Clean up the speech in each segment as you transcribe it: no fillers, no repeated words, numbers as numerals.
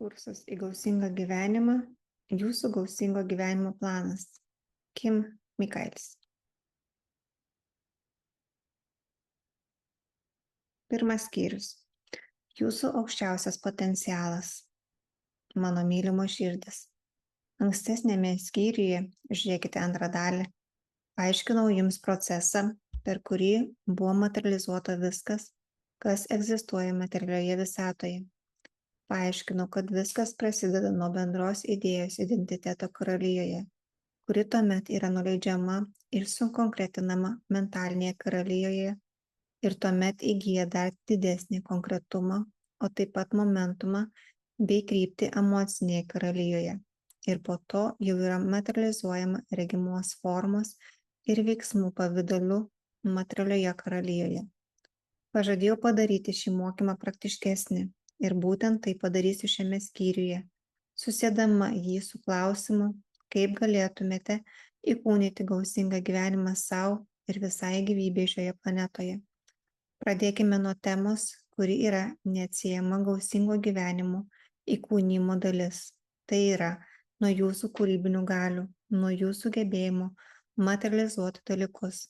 Kursas į gausingą gyvenimą, jūsų gausingo gyvenimo planas. Kim Michaelis. Pirmas skyrius. Jūsų aukščiausias potencialas. Mano mylimo širdis. Ankstesnėme skyriuje, žiūrėkite antrą dalį, paaiškinau jums procesą, per kurį buvo materializuota viskas, kas egzistuoja materialioje visatoje. Paaiškinau, kad viskas prasideda nuo bendros idėjos identiteto karalijoje, kuri tuomet yra nuleidžiama ir sukonkretinama mentalinėje karalijoje ir tuomet įgyja dar didesnį konkretumą, o taip pat momentumą bei kryptį emocinėje karalijoje. Ir po to jau yra materializuojama regimos formos ir veiksmų pavidalu materialioje karalijoje. Pažadėjau padaryti šį mokymą praktiškesnį ir būtent tai padarysiu šiame skyriuje, susiedama jį su klausimu, kaip galėtumėte įkūnyti gausingą gyvenimą savo ir visai gyvybei šioje planetoje. Pradėkime nuo temos, kuri yra neatsiejama gausingo gyvenimo įkūnymo dalis. Tai yra nuo jūsų kūrybinių galių, nuo jūsų gebėjimo materializuoti dalykus.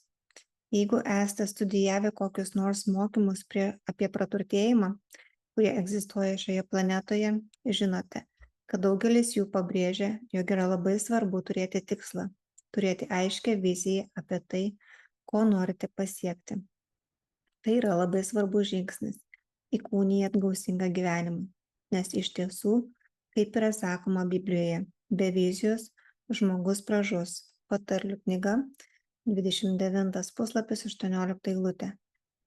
Jeigu esate studijavę kokius nors mokymus apie praturtėjimą, kurie egzistuoja šioje planetoje, žinote, kad daugelis jų pabrėžia, jog yra labai svarbu turėti tikslą, turėti aiškią viziją apie tai, ko norite pasiekti. Tai yra labai svarbus žingsnis, įkūnijant gausingą gyvenimą, nes iš tiesų, kaip yra sakoma Biblijoje, be vizijos žmogus pražus. Patarlių knyga, 29 puslapis, 18 eilutė.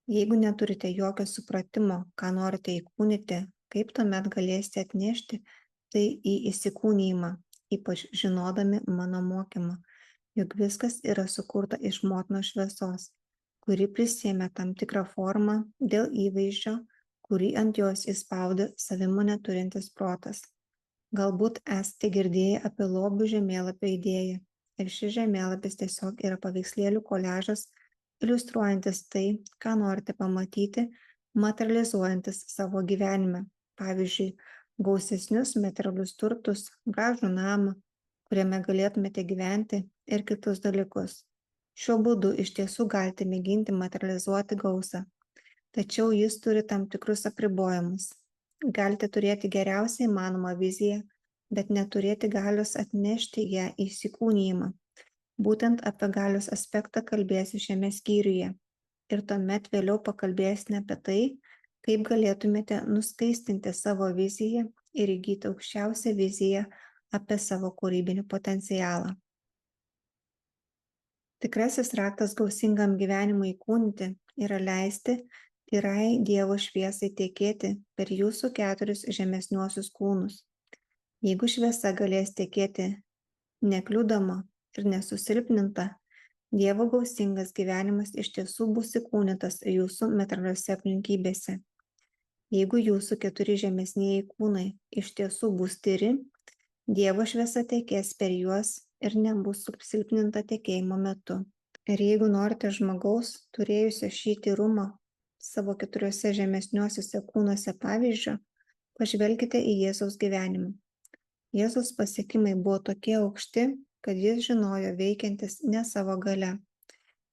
Jeigu neturite jokio supratimo, ką norite įkūnyti, kaip tuomet galėsite atnešti tai į įsikūnijimą, ypač žinodami mano mokymą, juk viskas yra sukurta iš motinos šviesos, kuri prisiėmė tam tikrą formą dėl įvaizdžio, kurį ant jos įspaudė savimonę turintis protas. Galbūt esate girdėję apie lobių žemėlapio idėją. Ir šis žemėlapis tiesiog yra paveikslėlių koliažas, iliustruojantis tai, ką norite pamatyti, materializuojantis savo gyvenime. Pavyzdžiui, gausesnius materialius turtus, gražų namą, kuriame galėtumėte gyventi ir kitus dalykus. Šiuo būdu iš tiesų galite mėginti materializuoti gausą, tačiau jis turi tam tikrus apribojimus. Galite turėti geriausiai įmanomą viziją, bet neturėti galios atnešti ją į įsikūnijimą. Būtent apie galios aspektą kalbėsiu šiame skyriuje. Ir tuomet vėliau pakalbėsime apie tai, kaip galėtumėte nuskaistinti savo viziją ir įgyti aukščiausią viziją apie savo kūrybinį potencialą. Tikrasis raktas gausingam gyvenimui įkūnyti yra leisti tyrai Dievo šviesai tekėti per jūsų 4 žemesniuosius kūnus. Jeigu šviesa galės tekėti nekliudoma ir nesusilpninta, Dievo gausingas gyvenimas iš tiesų bus įkūnytas jūsų materialiose aplinkybėse. Jeigu jūsų 4 žemesnieji kūnai iš tiesų bus tyri, Dievo šviesa tekės per juos ir nebus susilpninta tekėjimo metu. Ir jeigu norite žmogaus, turėjusio šį tyrumą savo 4 žemesniuosiuose kūnuose pavyzdžio, pažvelkite į Jėzaus gyvenimą. Jėzaus pasiekimai buvo tokie aukšti, kad jis žinojo veikiantis ne savo galia.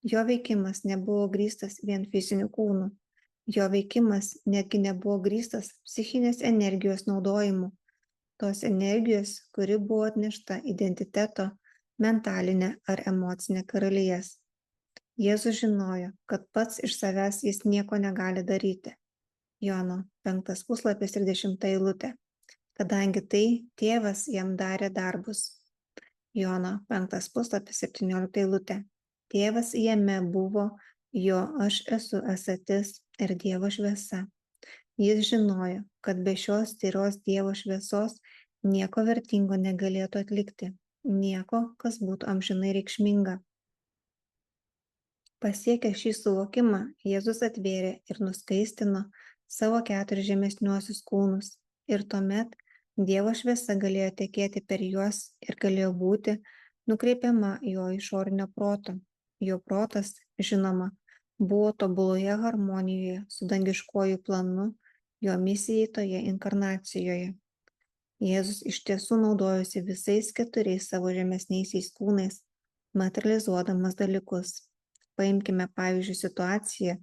Jo veikimas nebuvo grįstas vien fiziniu kūnu. Jo veikimas netgi nebuvo grįstas psichinės energijos naudojimu. Tos energijos, kuri buvo atnešta identiteto, mentalinė ar emocinė karalijas. Jėzus žinojo, kad pats iš savęs jis nieko negali daryti. Jono 5 puslapis 30 eilutė. Kadangi tai tėvas jam darė darbus. Jono 5 puslapis 17 eilutė. Tėvas jame buvo, jo aš esu esatis ir Dievo šviesa. Jis žinojo, kad be šios tyros Dievo šviesos nieko vertingo negalėtų atlikti, nieko, kas būtų amžinai reikšminga. Pasiekęs šį suvokimą, Jėzus atvėrė ir nuskaistino savo 4 žemesniuosius kūnus ir tuomet Dievo šviesa galėjo tekėti per juos ir galėjo būti nukreipiama jo išorinio proto. Jo protas, žinoma, buvo tobuloje harmonijoje su dangiškuoju planu, jo misijai toje inkarnacijoje. Jėzus iš tiesų naudojosi visais 4 savo žemesniaisiais kūnais, materializuodamas dalykus. Paimkime pavyzdžiui situaciją,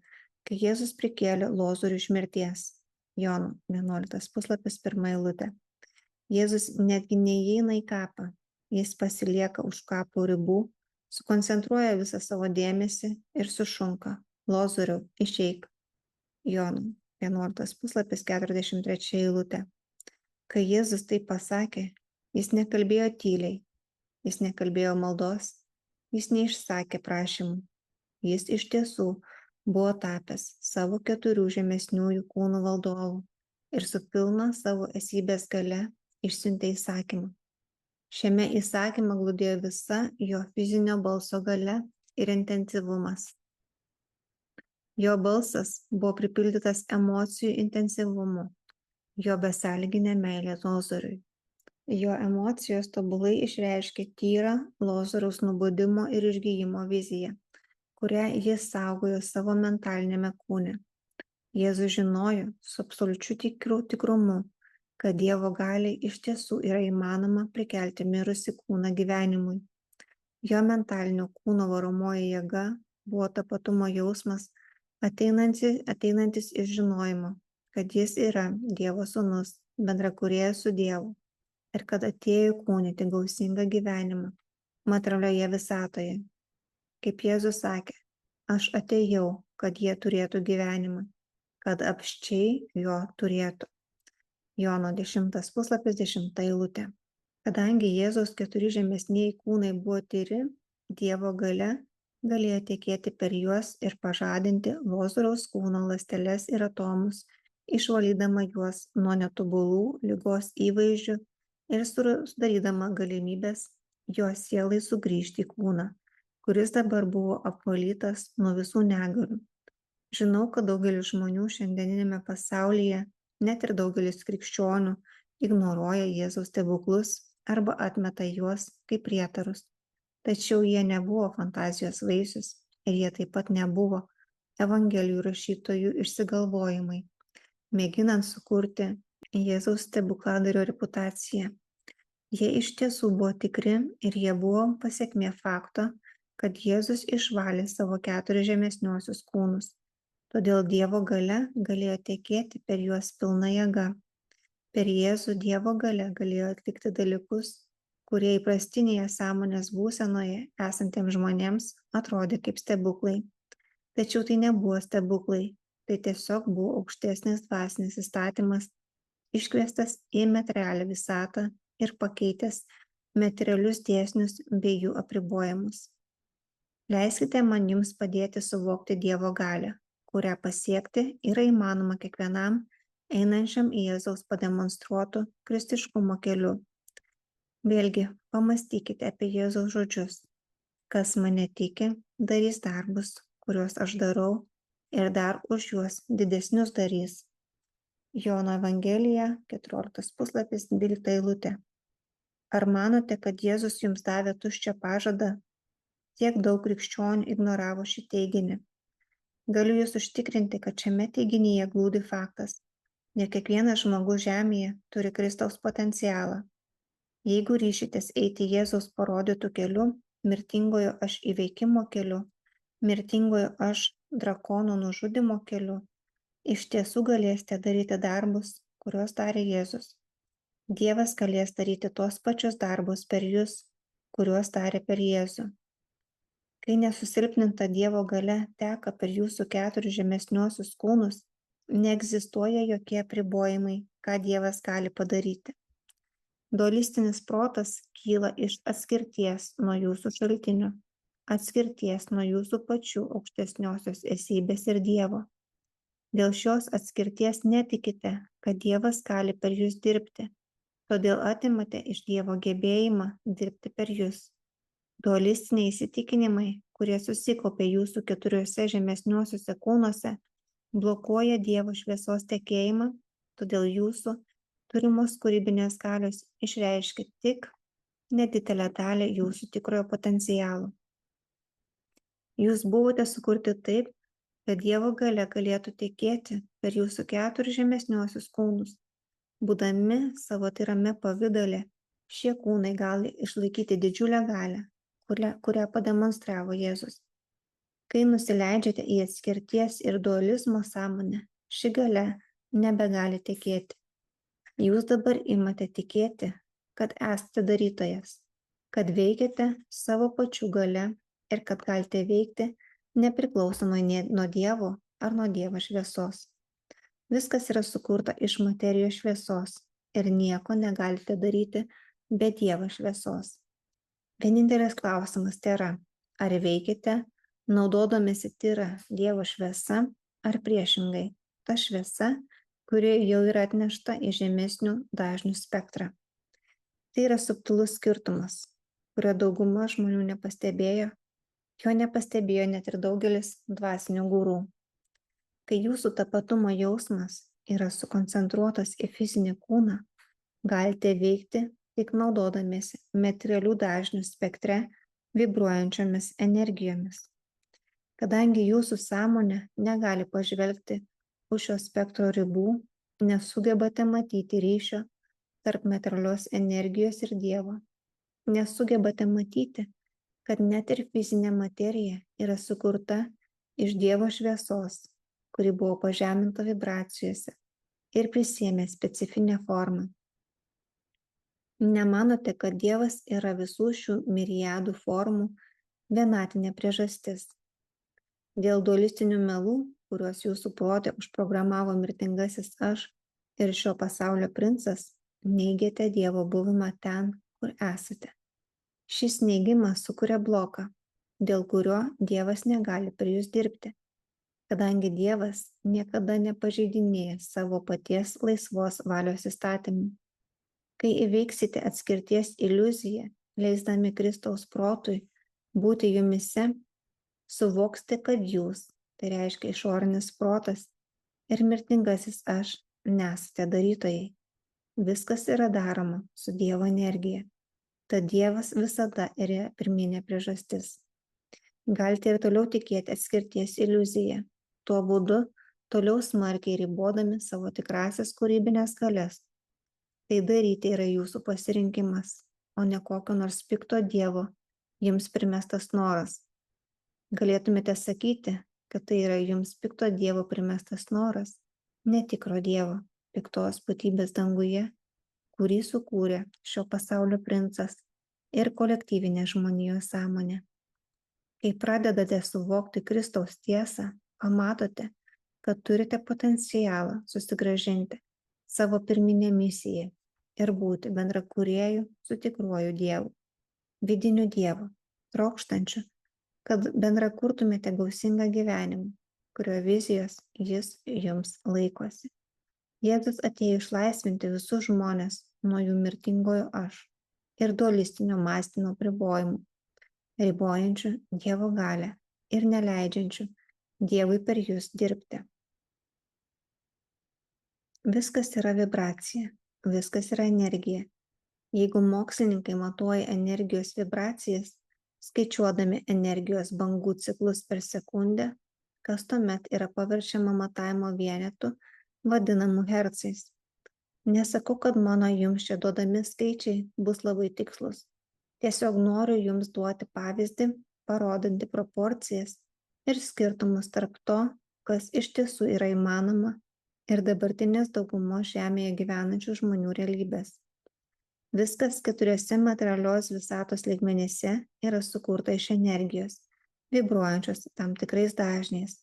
kai Jėzus prikėlė Lozorių iš mirties. Jono 11 puslapis 1 eilutė. Jėzus netgi neįeina į kapą, jis pasilieka už kapo ribų, sukoncentruoja visą savo dėmesį ir sušunka: Lozoriau, išeik. Jono 11 puslapis 43 eilutė. Kai Jėzus tai pasakė, jis nekalbėjo tyliai, jis nekalbėjo maldos, jis neišsakė prašymų. Jis iš tiesų buvo tapęs savo 4 žemesniųjų kūnų valdovu ir su pilna savo esybės galia išsiuntė įsakymą. Šiame įsakyme glūdėjo visa jo fizinio balso galia ir intensyvumas. Jo balsas buvo pripildytas emocijų intensyvumu, jo besąlyginė meilė Lozoriui. Jo emocijos tobulai išreiškė tyrą Lozoriaus nubudimo ir išgijimo viziją, kurią jis saugojo savo mentalinėme kūne. Jėzus žinojo su absoliučiu tikrumu, kad Dievo galiai iš tiesų yra įmanoma prikelti mirusį kūną gyvenimui. Jo mentalinio kūno varomoji jėga buvo tapatumo jausmas, ateinantis iš žinojimo, kad jis yra Dievo sūnus, bendrakūrėjas su Dievu, ir kad atėjo įkūnyti gausingą gyvenimą materialioje visatoje. Kaip Jėzus sakė, aš atėjau, kad jie turėtų gyvenimą, kad apsčiai jo turėtų. Jono 10 puslapis 10 eilutė. Kadangi Jėzaus 4 žemesnieji kūnai buvo tyri, Dievo galia galėjo tekėti per juos ir pažadinti Lozoriaus kūno ląsteles ir atomus, išvalydama juos nuo netobulų ligos įvaizdžių ir sudarydama galimybės jo sielai sugrįžti į kūną, kuris dabar buvo apvalytas nuo visų negalių. Žinau, kad daugelis žmonių šiandieninėme pasaulyje, net ir daugelis krikščionių, ignoruoja Jėzaus stebuklus arba atmeta juos kaip prietarus. Tačiau jie nebuvo fantazijos vaisius ir jie taip pat nebuvo evangelijų rašytojų išsigalvojimai, mėginant sukurti Jėzaus stebukladario reputaciją. Jie iš tiesų buvo tikri ir jie buvo pasekmė fakto, kad Jėzus išvalė savo 4 žemesniuosius kūnus. Todėl Dievo galia galėjo tekėti per juos pilna jėga. Per Jėzų Dievo galia galėjo atlikti dalykus, kurie įprastinėje sąmonės būsenoje esantiems žmonėms atrodė kaip stebuklai. Tačiau tai nebuvo stebuklai, tai tiesiog buvo aukštesnis dvasinis įstatymas, iškviestas į materialią visatą ir pakeitęs materialius dėsnius bei jų apribojimus. Leiskite man jums padėti suvokti Dievo galią, kurią pasiekti yra įmanoma kiekvienam einančiam į Jėzaus pademonstruotų kristiškumo keliu. Vėlgi, pamastykite apie Jėzaus žodžius. Kas mane tiki, darys darbus, kuriuos aš darau, ir dar už juos didesnius darys. Jono Evangelija, 14 puslapis, 12 eilutė. Ar manote, kad Jėzus jums davė tuščią pažadą? Tiek daug krikščionių ignoravo šį teiginį. Galiu jūs užtikrinti, kad šiame teiginyje glūdi faktas, jog kiekvienas žmogus žemėje turi Kristaus potencialą. Jeigu ryšitės eiti Jėzaus parodytų keliu, mirtingojo aš įveikimo keliu, mirtingojo aš drakono nužudimo keliu, iš tiesų galėsite daryti darbus, kuriuos darė Jėzus. Dievas galės daryti tos pačius darbus per jus, kuriuos darė per Jėzų. Kai nesusilpninta Dievo galia teka per jūsų 4 žemesniuosius kūnus, neegzistuoja jokie apribojimai, ką Dievas gali padaryti. Dualistinis protas kyla iš atskirties nuo jūsų šaltinio, atskirties nuo jūsų pačių aukštesniosios esybės ir Dievo. Dėl šios atskirties netikite, kad Dievas gali per jūs dirbti, todėl atimate iš Dievo gebėjimą dirbti per jūs. Dualistiniai įsitikinimai, kurie susikaupė jūsų 4 žemesniuosiuose kūnuose, blokuoja Dievo šviesos tekėjimą, todėl jūsų turimos kūrybinės galios išreiškia tik nedidelę dalį jūsų tikrojo potencialo. Jūs buvote sukurti taip, kad Dievo galia galėtų tekėti per jūsų 4 žemesniuosius kūnus. Būdami savo tyrame pavydale, šie kūnai gali išlaikyti didžiulę galią, kurią pademonstravo Jėzus. Kai nusileidžiate į atskirties ir dualizmo sąmonę, ši galia nebegali tikėti. Jūs dabar imate tikėti, kad esate darytojas, kad veikiate savo pačių galia ir kad galite veikti nepriklausomai nuo Dievo ar nuo Dievo šviesos. Viskas yra sukurta iš materijos šviesos ir nieko negalite daryti be Dievo šviesos. Vienintelis klausimas yra, ar veikiate naudodamėsi tyra Dievo šviesa ar priešingai, ta šviesa, kuri jau yra atnešta į žemesnių dažnių spektrą. Tai yra subtilus skirtumas, kurio dauguma žmonių nepastebėjo, jo nepastebėjo net ir daugelis dvasinių gurų. Kai jūsų tapatumo jausmas yra sukoncentruotas į fizinį kūną, galite veikti tik naudodamiesi materialių dažnių spektre vibruojančiomis energijomis. Kadangi jūsų sąmonė negali pažvelgti už šio spektro ribų, nesugebate matyti ryšio tarp materialios energijos ir Dievo. Nesugebate matyti, kad net ir fizinė materija yra sukurta iš Dievo šviesos, kuri buvo pažeminta vibracijose ir prisėmė specifinę formą. Nemanote, kad Dievas yra visų šių miriadų formų vienatinė priežastis. Dėl dualistinių melų, kuriuos jūsų prote užprogramavo mirtingasis aš ir šio pasaulio princas, neigiate Dievo buvimą ten, kur esate. Šis neigimas sukuria bloką, dėl kurio Dievas negali prie jūs dirbti, kadangi Dievas niekada nepažeidinėja savo paties laisvos valios įstatymų. Kai įveiksite atskirties iliuziją, leisdami Kristaus protui būti jumise, suvoksite, kad jūs, tai reiškia išorinis protas ir mirtingasis aš, nesate darytojai. Viskas yra daroma su Dievo energija. Tad Dievas visada yra pirminė priežastis. Galite ir toliau tikėti atskirties iliuziją. Tuo būdu toliau smarkiai ribodami savo tikrasias kūrybinės galias. Tai daryti yra jūsų pasirinkimas, o ne kokio nors pikto Dievo jums primestas noras. Galėtumėte sakyti, kad tai yra jums pikto Dievo primestas noras, netikro Dievo, piktos būtybės danguje, kurį sukūrė šio pasaulio princas ir kolektyvinė žmonijos sąmonė. Kai pradedate suvokti Kristaus tiesą, pamatote, kad turite potencialą susigrąžinti savo pirminę misiją ir būti bendrakūrėju su tikruoju Dievu, vidiniu Dievu, trokštančiu, kad bendrakurtumėte gausingą gyvenimą, kurio vizijos jis jums laikosi. Jėzus atėjo išlaisvinti visus žmones nuo jų mirtingojo aš ir dualistinio mąstymo apribojimų, ribojančių Dievo galią ir neleidžiančių Dievui per jūs dirbti. Viskas yra vibracija, viskas yra energija. Jeigu mokslininkai matuoja energijos vibracijas, skaičiuodami energijos bangų ciklus per sekundę, kas tuomet yra paverčiama matavimo vienetu, vadinamu hercais. Nesakau, kad mano jums čia duodami skaičiai bus labai tikslus. Tiesiog noriu jums duoti pavyzdį, parodantį proporcijas ir skirtumus tarp to, kas iš tiesų yra įmanoma ir dabartinės daugumos žemėje gyvenančių žmonių realybės. Viskas keturiose materialios visatos lygmenyse yra sukurta iš energijos, vibruojančios tam tikrais dažniais.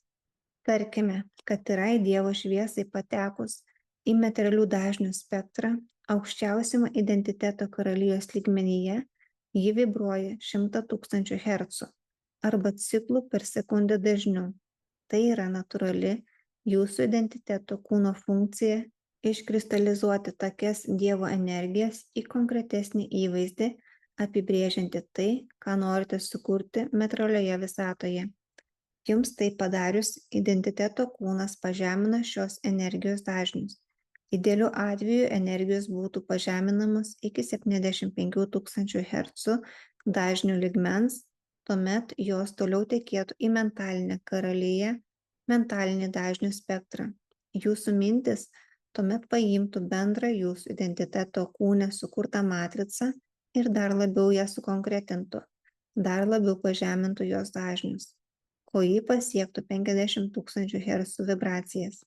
Tarkime, kad yra į Dievo šviesai patekus į materialių dažnių spektrą, aukščiausiame identiteto karalijos lygmenyje ji vibruoja 100 000 Hz arba ciklų per sekundę dažniu. Tai yra natūrali jūsų identiteto kūno funkcija iškristalizuoti tokias Dievo energijas į konkretesnį įvaizdį, apibrėžianti tai, ką norite sukurti materialioje visatoje. Jums tai padarius, identiteto kūnas pažemina šios energijos dažnius. Idealiu atveju energijos būtų pažeminamos iki 75 000 Hz dažnių lygmens, tuomet jos toliau tekėtų į mentalinę karaliją, mentalinį dažnių spektrą. Jūsų mintis tuomet paimtų bendrą jūsų identiteto kūne sukurtą matricą ir dar labiau ją sukonkretintų, dar labiau pažemintų jos dažnius, kol ji pasiektų 50 000 Hz vibracijas.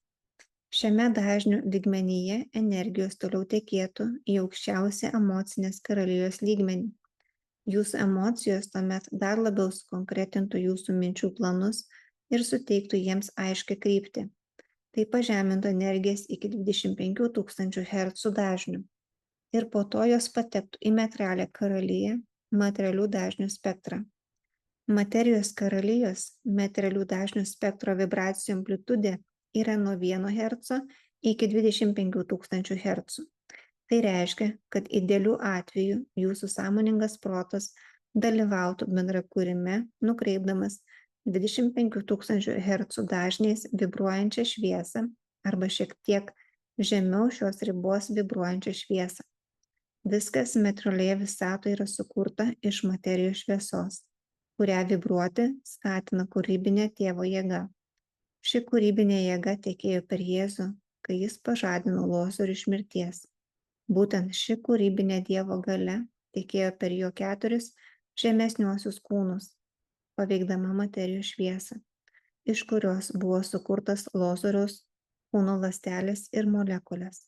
Šiame dažnių lygmenyje energijos toliau tekėtų į aukščiausią emocinės karalijos lygmenį. Jūsų emocijos tuomet dar labiau sukonkretintų jūsų minčių planus ir suteiktų jiems aiškią kryptį. Tai pažemintų energijas iki 25 000 Hz dažnių. Ir po to jos patektų į materialią karaliją, materialių dažnių spektrą. Materijos karalijos materialių dažnių spektro vibracijų amplitudė yra nuo 1 Hz iki 25 000 Hz. Tai reiškia, kad idealiu atveju jūsų sąmoningas protas dalyvautų bendrakūrime, nukreipdamas 25 000 Hz dažniais vibruojančią šviesą arba šiek tiek žemiau šios ribos vibruojančią šviesą. Viskas materialioje visatoje yra sukurta iš materijos šviesos, kurią vibruoti skatina kūrybinė tėvo jėga. Ši kūrybinė jėga tekėjo per Jėzų, kai jis pažadino Lozorių iš mirties. Būtent ši kūrybinė Dievo galia tekėjo per jo 4 žemesniuosius kūnus, paveikdama materijos šviesą, iš kurios buvo sukurtas Lozoriaus kūno ląstelės ir molekulės.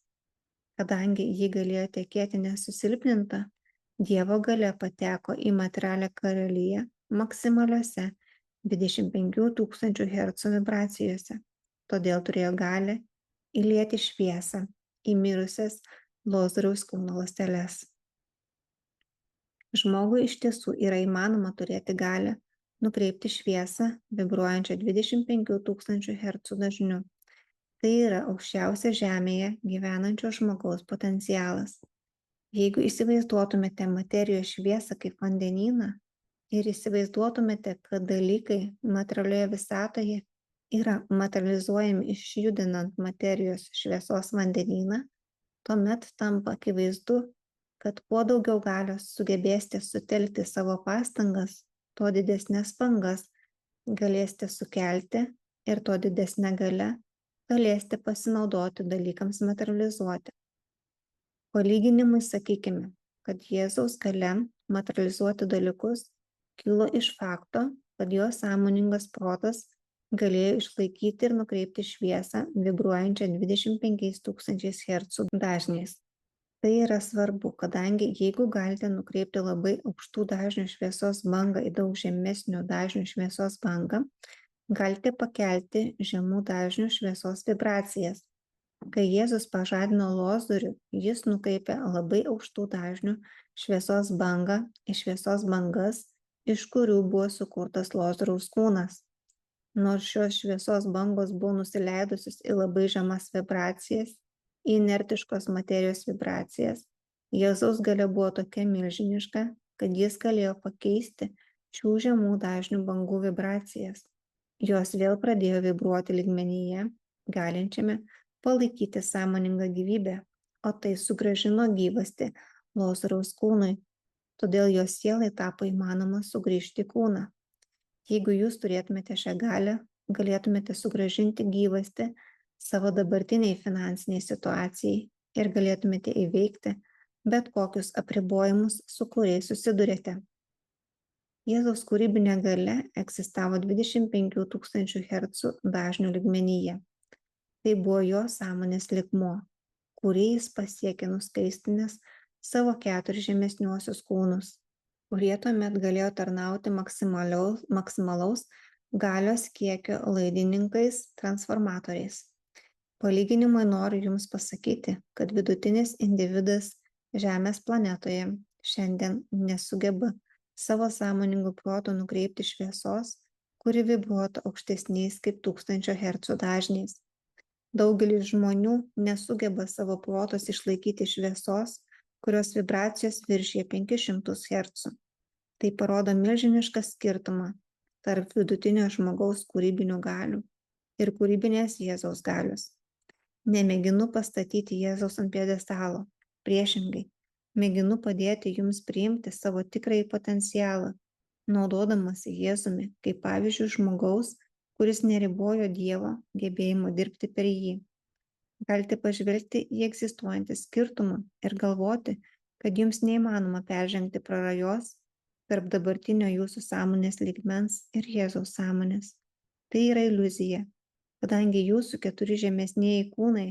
Kadangi ji galėjo tekėti nesusilpninta, Dievo galia pateko į materialią karaliją maksimaliuose 25 000 Hz vibracijose, todėl turėjo galią įlieti šviesą į mirusias Lozoriaus kūno ląsteles. Žmogui iš tiesų yra įmanoma turėti galią nukreipti šviesą vibruojančią 25 000 Hz dažniu. Tai yra aukščiausia Žemėje gyvenančio žmogaus potencialas. Jeigu įsivaizduotumėte materijos šviesą kaip vandenyną ir įsivaizduotumėte, kad dalykai materialioje visatoje yra materializuojami išjudinant materijos šviesos vandenyną, tuomet tampa akivaizdu, kad kuo daugiau galios sugebėsite sutelkti savo pastangas, tuo didesnės bangas galėsite sukelti ir tuo didesnė galia galėsite pasinaudoti dalykams materializuoti. Palyginimui sakykime, kad Jėzaus galia materializuoti dalykus kilo iš fakto, kad jo sąmoningas protas galėjo išlaikyti ir nukreipti šviesą vibruojančią 25 000 Hz dažniais. Tai yra svarbu, kadangi jeigu galite nukreipti labai aukštų dažnių šviesos bangą į daug žemesnių dažnių šviesos bangą, galite pakelti žemų dažnių šviesos vibracijas. Kai Jėzus pažadino Lozorių, jis nukreipė labai aukštų dažnių šviesos bangą į šviesos bangas, iš kurių buvo sukurtas Lozoriaus kūnas. Nors šios šviesos bangos buvo nusileidusios į labai žemas vibracijas, į inertiškos materijos vibracijas, Jėzaus galia buvo tokia milžiniška, kad jis galėjo pakeisti šių žemų dažnių bangų vibracijas. Jos vėl pradėjo vibruoti lygmenyje, galinčiame palaikyti sąmoningą gyvybę, o tai sugrąžino gyvastį Lozoriaus kūnui, todėl jo sielai tapo įmanoma sugrįžti į kūną. Jeigu jūs turėtumėte šią galią, galėtumėte sugrąžinti gyvastį savo dabartiniai finansiniai situacijai ir galėtumėte įveikti bet kokius apribojimus, su kuriais susidurėte. Jėzaus kūrybinė galia egzistavo 25 000 Hz dažnių lygmenyje. Tai buvo jo sąmonės lygmuo, kurį jis pasiekė nuskaistinęs savo 4 žemesniuosius kūnus, kurie tuomet galėjo tarnauti maksimalaus galios kiekio laidininkais transformatoriais. Palyginimui noriu Jums pasakyti, kad vidutinis individas Žemės planetoje šiandien nesugeba savo sąmoningų protų nukreipti šviesos, kuri vibruotų aukštesniais kaip 1000 Hz dažniais. Daugelis žmonių nesugeba savo protos išlaikyti šviesos, kurios vibracijos viršija 500 Hz. Tai parodo milžinišką skirtumą tarp vidutinio žmogaus kūrybinių galių ir kūrybinės Jėzaus galios. Nemėginu pastatyti Jėzaus ant pjedestalo. Priešingai, mėginu padėti jums priimti savo tikrąjį potencialą, naudodamasi Jėzumi kaip pavyzdžių žmogaus, kuris neribojo Dievo gebėjimo dirbti per jį. Galite pažvelgti į egzistuojantį skirtumą ir galvoti, kad jums neįmanoma peržengti prarajos tarp dabartinio jūsų sąmonės lygmens ir Jėzaus sąmonės. Tai yra iliuzija, kadangi jūsų 4 žemesnieji kūnai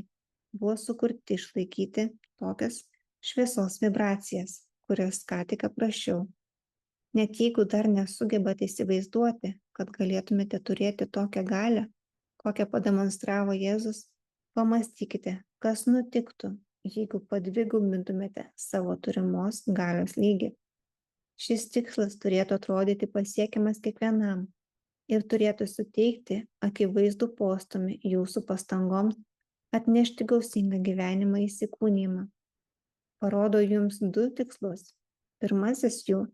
buvo sukurti išlaikyti tokias šviesos vibracijas, kurias ką tik aprašiau. Net jeigu dar nesugebate įsivaizduoti, kad galėtumėte turėti tokią galią, kokią pademonstravo Jėzus, pamastykite, kas nutiktų, jeigu padvigubintumėte savo turimos galios lygį. Šis tikslas turėtų atrodyti pasiekiamas kiekvienam ir turėtų suteikti akivaizdų postūmį jūsų pastangoms atnešti gausingą gyvenimą įsikūnijimą. Parodo jums 2 tikslus. Pirmasis jų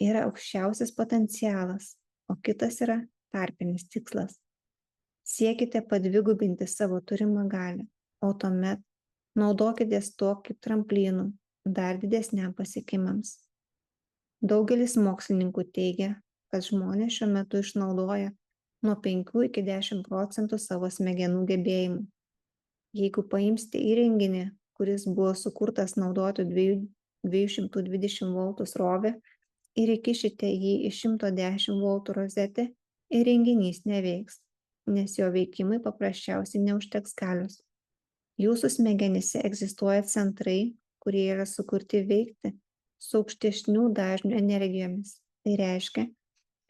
yra aukščiausias potencialas, o kitas yra tarpinis tikslas. Siekite padvigubinti savo turimą galią, o tuomet naudokitės to kaip tramplynu dar didesniam pasiekimams. Daugelis mokslininkų teigia, kad žmonės šiuo metu išnaudoja nuo 5 iki 10% savo smegenų gebėjimų. Jeigu paimsite įrenginį, kuris buvo sukurtas naudoti 220 V srovę ir įkišite jį į 110 V rozetę, įrenginys neveiks, nes jo veikimui paprasčiausiai neužteks galios. Jūsų smegenyse egzistuoja centrai, kurie yra sukurti veikti su aukštesnių dažnių energijomis. Tai reiškia,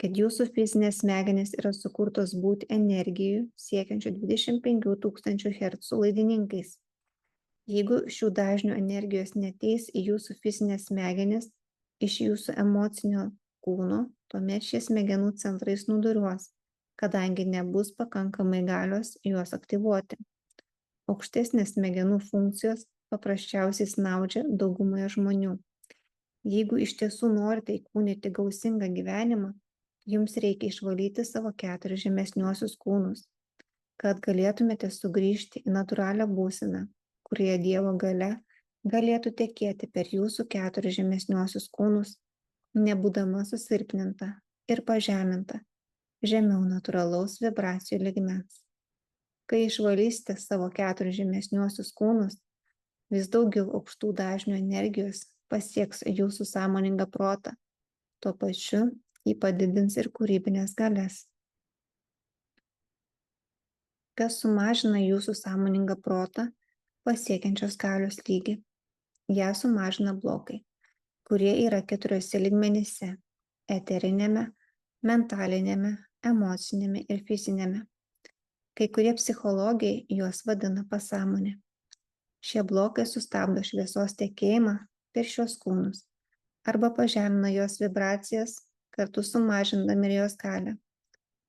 kad jūsų fizinės smegenys yra sukurtos būti energijų siekiančių 25 000 Hz laidininkais. Jeigu šių dažnių energijos neteis į jūsų fizinės smegenis iš jūsų emocinio kūno, tuomet šie smegenų centrai snūduriuos, kadangi nebus pakankamai galios juos aktyvuoti. Aukštesnės smegenų funkcijos paprasčiausiai snaudžia daugumoje žmonių. Jeigu iš tiesų norite įkūnyti gausingą gyvenimą, jums reikia išvalyti savo 4 žemesniuosius kūnus, kad galėtumėte sugrįžti į natūralią būseną, kurioje Dievo galia galėtų tekėti per jūsų 4 žemesniuosius kūnus, nebūdama susilpninta ir pažeminta žemiau natūralaus vibracijų lygmens. Kai išvalysite savo 4 žemesniuosius kūnus, vis daugiau aukštų dažnių energijos pasieks jūsų sąmoningą protą, tuo pačiu jį padidins ir kūrybinės galias. Kas sumažina jūsų sąmoningą protą pasiekiančios galios lygį? Ją sumažina blokai, kurie yra 4 lygmenyse – eterinėme, mentalinėme, emocinėme ir fizinėme. Kai kurie psichologai juos vadina pasąmonė. Šie blokai sustabdo šviesos tekėjimą per šios kūnus arba pažemina jos vibracijas, kartu sumažindami ir jos galią.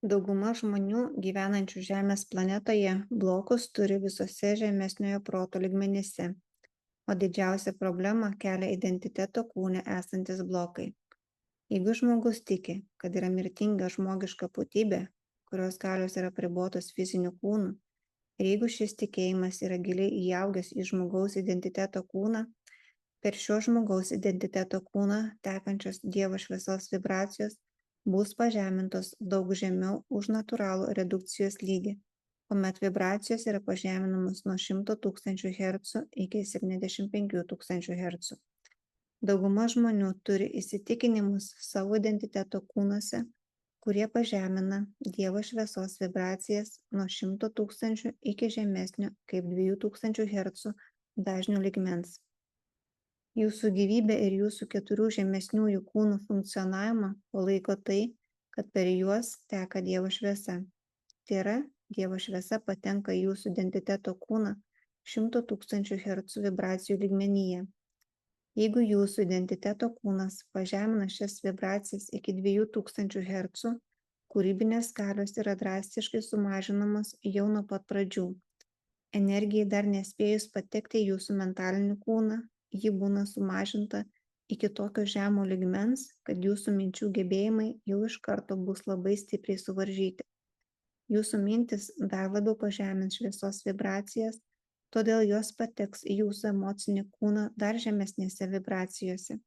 Dauguma žmonių gyvenančių Žemės planetoje blokus turi visose žemesniojo proto lygmenyse, o didžiausią problemą kelia identiteto kūne esantis blokai. Jeigu žmogus tiki, kad yra mirtinga žmogiška būtybė, kurios galios yra apribotos fiziniu kūnu, ir jeigu šis tikėjimas yra giliai įaugęs į žmogaus identiteto kūną, per šio žmogaus identiteto kūną tekančios Dievo šviesos vibracijos bus pažemintos daug žemiau už natūralų redukcijos lygį, kuomet vibracijos yra pažeminamos nuo 100 000 Hz iki 75 000 Hz. Dauguma žmonių turi įsitikinimus savo identiteto kūnuose, kurie pažemina Dievo šviesos vibracijas nuo 100 000 iki žemesnio kaip 2000 Hz dažnių lygmens. Jūsų gyvybė ir jūsų 4 žemesniųjų kūnų funkcionavimą palaiko tai, kad per juos teka Dievo šviesa. Tai yra, Dievo šviesa patenka į jūsų identiteto kūną 100 000 Hz vibracijų lygmenyje. Jeigu jūsų identiteto kūnas pažemina šias vibracijas iki 2000 Hz, kūrybinės galios yra drastiškai sumažinamos jau nuo pat pradžių. Energijai dar nespėjus patekti į jūsų mentalinį kūną, ji būna sumažinta iki tokio žemo lygmens, kad jūsų minčių gebėjimai jau iš karto bus labai stipriai suvaržyti. Jūsų mintis dar labiau pažemins šviesos vibracijas, todėl jos pateks į jūsų emocinį kūną dar žemesnėse vibracijose.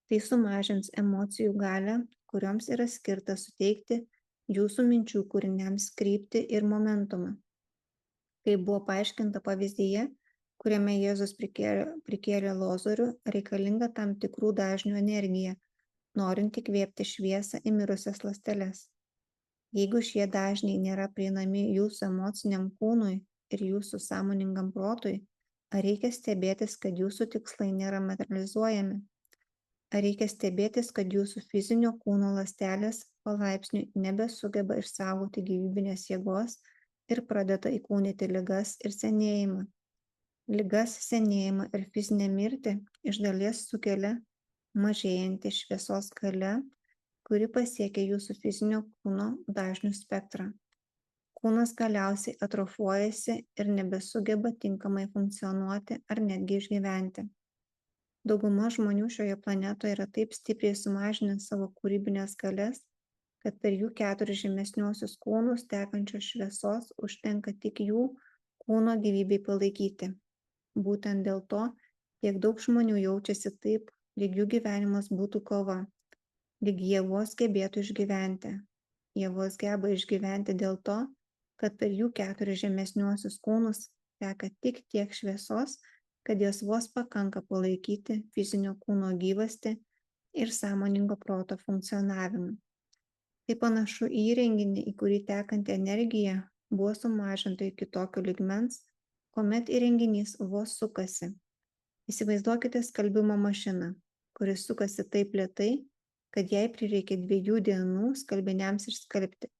Tai sumažins emocijų galią, kurioms yra skirta suteikti jūsų minčių kūriniams kryptį ir momentumą. Kaip buvo paaiškinta pavyzdyje, kuriame Jėzus prikėlė Lozorių, reikalinga tam tikrų dažnių energija, norint įkvėpti šviesą į mirusias ląsteles. Jeigu šie dažniai nėra prieinami jūsų emociniam kūnui ir jūsų sąmoningam protui, ar reikia stebėtis, kad jūsų tikslai nėra materializuojami? Ar reikia stebėtis, kad jūsų fizinio kūno ląstelės palaipsniui nebesugeba išsaugoti gyvybinės jėgos ir pradeda įkūnyti ligas ir senėjimą? Ligas, senėjimą ir fizinę mirtį iš dalies sukelia mažėjanti šviesos galia, kuri pasiekia jūsų fizinio kūno dažnių spektrą. Kūnas galiausiai atrofuojasi ir nebesugeba tinkamai funkcionuoti ar netgi išgyventi. Dauguma žmonių šioje planetoje yra taip stipriai sumažinę savo kūrybinės galias, kad per jų 4 žemesniuosius kūnus tekančios šviesos užtenka tik jų kūno gyvybei palaikyti. Būtent dėl to tiek daug žmonių jaučiasi taip, lyg jų gyvenimas būtų kova, lyg jie vos gebėtų išgyventi. Jie vos geba išgyventi dėl to, kad per jų 4 žemesniuosius kūnus teka tik tiek šviesos, kad jos vos pakanka palaikyti fizinio kūno gyvastį ir sąmoningo proto funkcionavimą. Tai panašu į įrenginį, į kurį tekanti energija buvo sumažinta iki tokio lygmens, kuomet įrenginys vos sukasi. Įsivaizduokite skalbimo mašiną, kuri sukasi taip lėtai, kad jai prireikia 2 dienų skalbiniams išskalbti.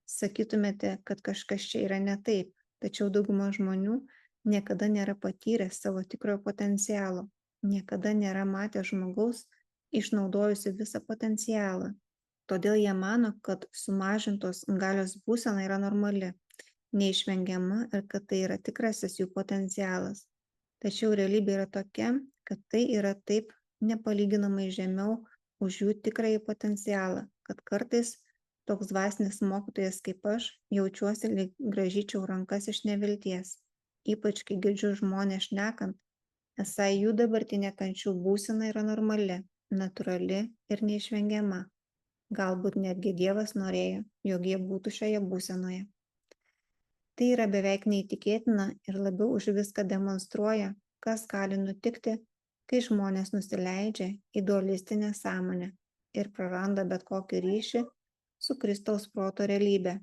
Sakytumėte, kad kažkas čia yra ne taip, tačiau dauguma žmonių niekada nėra patyrę savo tikrojo potencialo, niekada nėra matę žmogaus išnaudojusio visą potencialą. Todėl jie mano, kad sumažintos galios būsena yra normali, neišvengiama ir kad tai yra tikrasis jų potencialas. Tačiau realybė yra tokia, kad tai yra taip nepalyginamai žemiau už jų tikrąjį potencialą, kad kartais toks dvasinis mokytojas kaip aš jaučiuosi, lyg grąžyčiau rankas iš nevilties. Ypač kai girdžiu žmonės šnekant, esą jų dabartinė kančių būsena yra normali, natūrali ir neišvengiama. Galbūt netgi Dievas norėjo, jog jie būtų šioje būsenoje. Tai yra beveik neįtikėtina ir labiau už viską demonstruoja, kas gali nutikti, kai žmonės nusileidžia į dualistinę sąmonę ir praranda bet kokį ryšį su Kristaus proto realybė.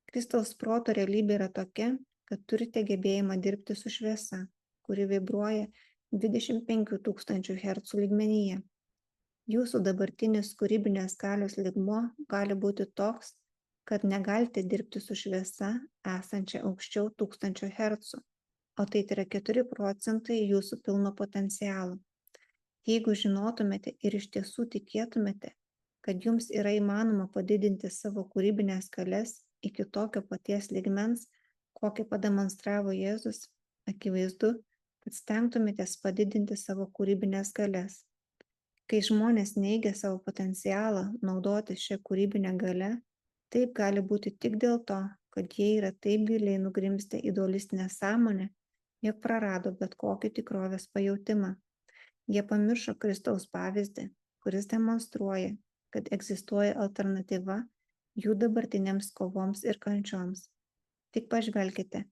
Kristaus proto realybė yra tokia, kad turite gebėjimą dirbti su šviesa, kuri vibruoja 25 000 Hz lygmenyje. Jūsų dabartinis kūrybinės galios lygmuo gali būti toks, kad negalite dirbti su šviesa esančia aukščiau 1000 Hz, o tai yra 4% jūsų pilno potencialo. Jeigu žinotumėte ir iš tiesų tikėtumėte, kad jums yra įmanoma padidinti savo kūrybinės galias iki tokio paties lygmens, kokį pademonstravo Jėzus, akivaizdu, kad stengtumėtės padidinti savo kūrybinės galias. Kai žmonės neigia savo potencialą naudoti šią kūrybinę galią, taip gali būti tik dėl to, kad jie yra taip giliai nugrimzdę į dualistinę sąmonę, jog prarado bet kokį tikrovės pajautimą. Jie pamiršo Kristaus pavyzdį, kuris demonstruoja, kad egzistuoja alternatyva jų dabartinėms kovoms ir kančioms. Tik pažvelkite,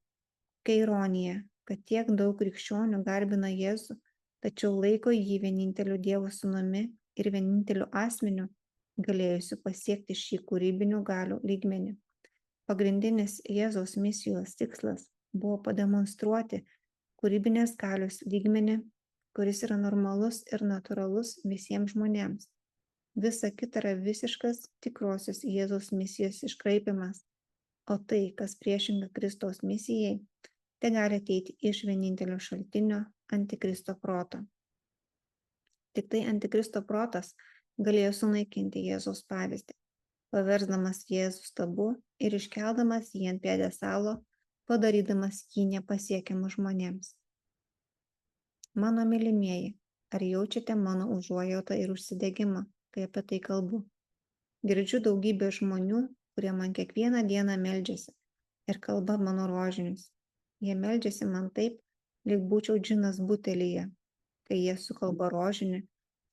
kokia ironija, kad tiek daug krikščionių garbina Jėzų, tačiau laiko jį vieninteliu Dievo sūnumi ir vieninteliu asmeniu, galėjusiu pasiekti šį kūrybinių galių lygmenį. Pagrindinis Jėzaus misijos tikslas buvo pademonstruoti kūrybinės galios lygmenį, kuris yra normalus ir natūralus visiems žmonėms. Visa kita yra visiškas tikrosios Jėzaus misijos iškraipimas. O tai, kas priešinga Kristaus misijai, tai gali ateiti iš vienintelio šaltinio antikristo proto. Tik tai antikristo protas galėjo sunaikinti Jėzaus pavyzdį, paversdamas Jėzų stabu ir iškeldamas jį ant pjedestalo, padarydamas jį nepasiekiamu žmonėms. Mano mylimieji, ar jaučiate mano užuojautą ir užsidegimą, kai apie tai kalbu? Girdžiu daugybę žmonių, kurie man kiekvieną dieną meldžiasi ir kalba mano rožinius. Jie meldžiasi man taip, lyg būčiau džinas butelyje. Kai jie sukalba rožinį,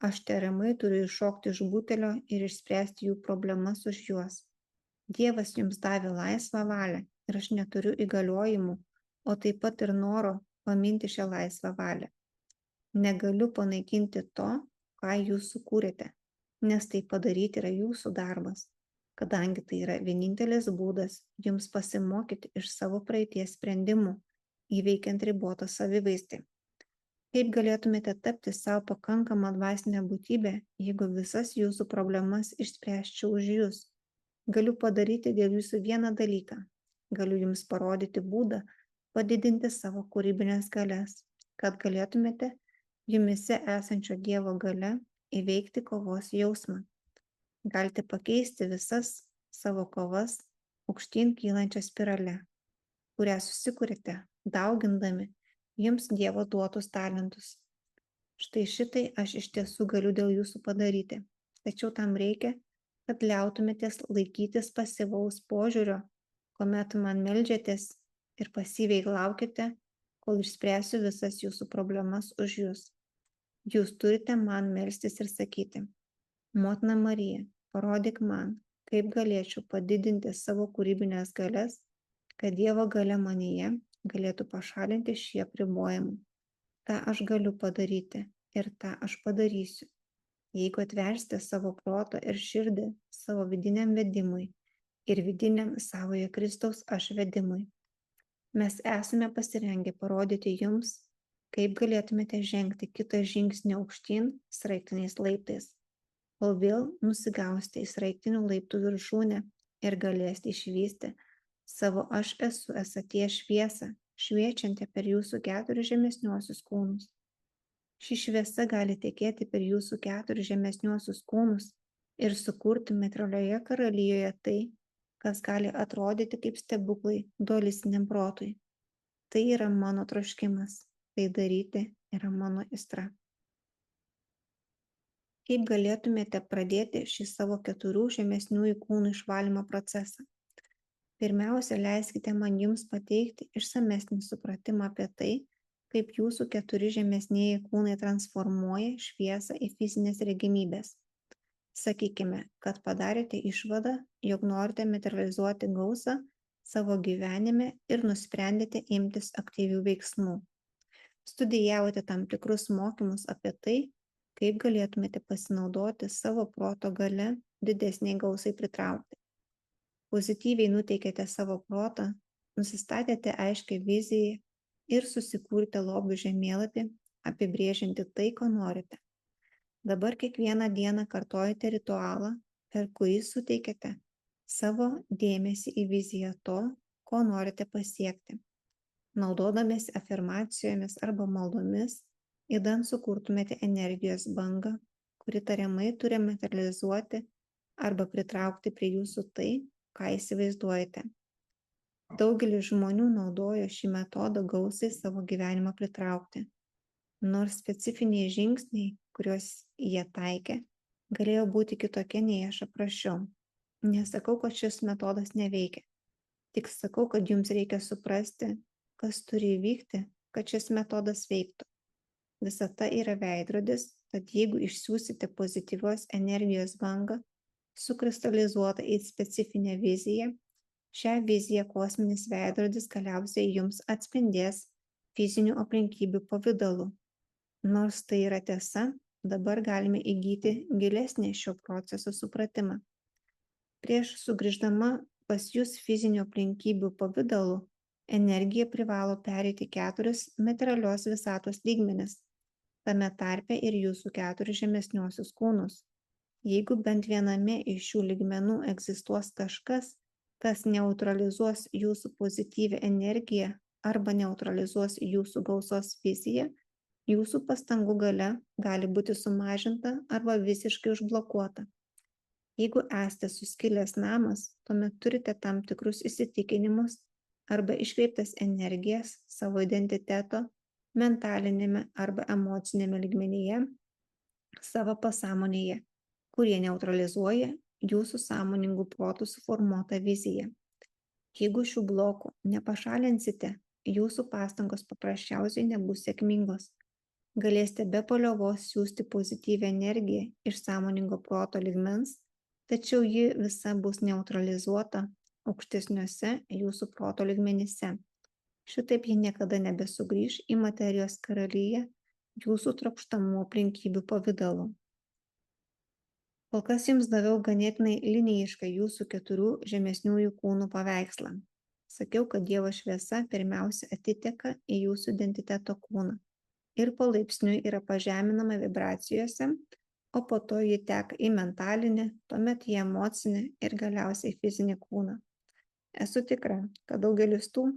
aš tariamai turiu iššokti iš butelio ir išspręsti jų problemas už juos. Dievas jums davė laisvą valią ir aš neturiu įgaliojimų, o taip pat ir noro paminti šią laisvą valią. Negaliu panaikinti to, ką jūs sukūrėte, nes tai padaryti yra jūsų darbas, kadangi tai yra vienintelis būdas jums pasimokyti iš savo praeities sprendimų, įveikiant ribotą savivaizdį. Kaip galėtumėte tapti savo pakankamą dvasinę būtybę, jeigu visas jūsų problemas išspręsčiau už jūs? Galiu padaryti dėl jūsų vieną dalyką. Galiu jums parodyti būdą padidinti savo kūrybinės galias, kad galėtumėte jumise esančio Dievo galia įveikti kovos jausmą. Galite pakeisti visas savo kovas aukštyn kylančią spiralę, kurią susikūrėte, daugindami jums Dievo duotus talentus. Štai šitai aš iš tiesų galiu dėl jūsų padaryti, tačiau tam reikia, kad liautumėtės laikytis pasyvaus požiūrio, kuomet man meldžiatės ir pasyviai laukite, kol išspręsiu visas jūsų problemas už jūs. Jūs turite man melstis ir sakyti: Motina Marija, parodyk man, kaip galėčiau padidinti savo kūrybinės galias, kad Dievo galia manyje galėtų pašalinti šį apribojimą. Ta aš galiu padaryti ir tą aš padarysiu. Jeigu atversite savo protą ir širdį savo vidiniam vedimui ir vidiniam savojo Kristaus aš vedimui, mes esame pasirengę parodyti jums, kaip galėtumėte žengti kitą žingsnį aukštyn sraigtiniais laiptais, kol vėl nusigausite į sraigtinių laiptų viršūnę ir galėsite išvysti savo aš esu esaties šviesą, šviečiančią per jūsų 4 žemesniuosius kūnus. Ši šviesa gali tekėti per jūsų 4 žemesniuosius kūnus ir sukurti materialioje karalijoje tai, kas gali atrodyti kaip stebuklai dualistiniam protui. Tai yra mano troškimas, tai daryti yra mano aistra. Kaip galėtumėte pradėti šį savo 4 žemesniųjų kūnų išvalymo procesą? Pirmiausia, leiskite man jums pateikti išsamesnį supratimą apie tai, kaip jūsų 4 žemesnieji kūnai transformuoja šviesą į fizinės regimybės. Sakykime, kad padarėte išvadą, jog norite materializuoti gausą savo gyvenime ir nusprendėte imtis aktyvių veiksmų. Studijavote tam tikrus mokymus apie tai, kaip galėtumėte pasinaudoti savo proto galia didesniai gausai pritraukti. Pozityviai nuteikėte savo protą, nusistatėte aiškiai viziją ir susikūrite lobių žemėlapį, apibrėžianti tai, ko norite. Dabar kiekvieną dieną kartojate ritualą, per kurį suteikėte savo dėmesį į viziją to, ko norite pasiekti. Naudodamėsi afirmacijomis arba maldomis, idant sukurtumėte energijos bangą, kuri tariamai turi materializuoti arba pritraukti prie jūsų tai, ką įsivaizduojate. Daugelis žmonių naudojo šį metodą gausai savo gyvenimą pritraukti. Nors specifiniai žingsniai, kuriuos jie taikė, galėjo būti kitokie nei aš aprašiau. Nesakau, kad šis metodas neveikia. Tik sakau, kad jums reikia suprasti, kas turi įvykti, kad šis metodas veiktų. Visata yra veidrodis, tad jeigu išsiųsite pozityvios energijos bangą, sukristalizuotą į specifinę viziją, šią viziją kosminis veidrodis galiausiai jums atspindės fizinių aplinkybių pavidalu. Nors tai yra tiesa, dabar galime įgyti gilesnį šio proceso supratimą. Prieš sugrįždama pas jūs fizinių aplinkybių pavidalu, energija privalo pereiti 4 materialios visatos lygmenis, tame tarpe ir jūsų 4 žemesniuosius kūnus. Jeigu bent viename iš šių lygmenų egzistuos kažkas, kas neutralizuos jūsų pozityvią energiją arba neutralizuos jūsų gausos viziją, jūsų pastangų galia gali būti sumažinta arba visiškai užblokuota. Jeigu esate suskilęs namas, tuomet turite tam tikrus įsitikinimus arba iškreiptas energijas savo identiteto, mentalinėme arba emocinėme lygmenyje, savo pasąmonėje, kurie neutralizuoja jūsų sąmoningų protų suformuotą viziją. Jeigu šių blokų nepašalinsite, jūsų pastangos paprasčiausiai nebus sėkmingos. Galėsite be paliovos siųsti pozityvią energiją iš sąmoningo proto lygmens, tačiau ji visa bus neutralizuota, aukštesniuose jūsų proto lygmenyse. Šitaip jie niekada nebesugrįš į materijos karalyje jūsų trokštamų aplinkybių pavidalu. Kol kas jums daviau ganėtinai linijišką jūsų 4 žemesniųjų kūnų paveikslą. Sakiau, kad Dievo šviesa pirmiausia atiteka į jūsų identiteto kūną ir palaipsniui yra pažeminama vibracijose, o po to ji teka į mentalinį, tuomet į emocinį ir galiausiai fizinį kūną. Esu tikra, kad daugelis tų,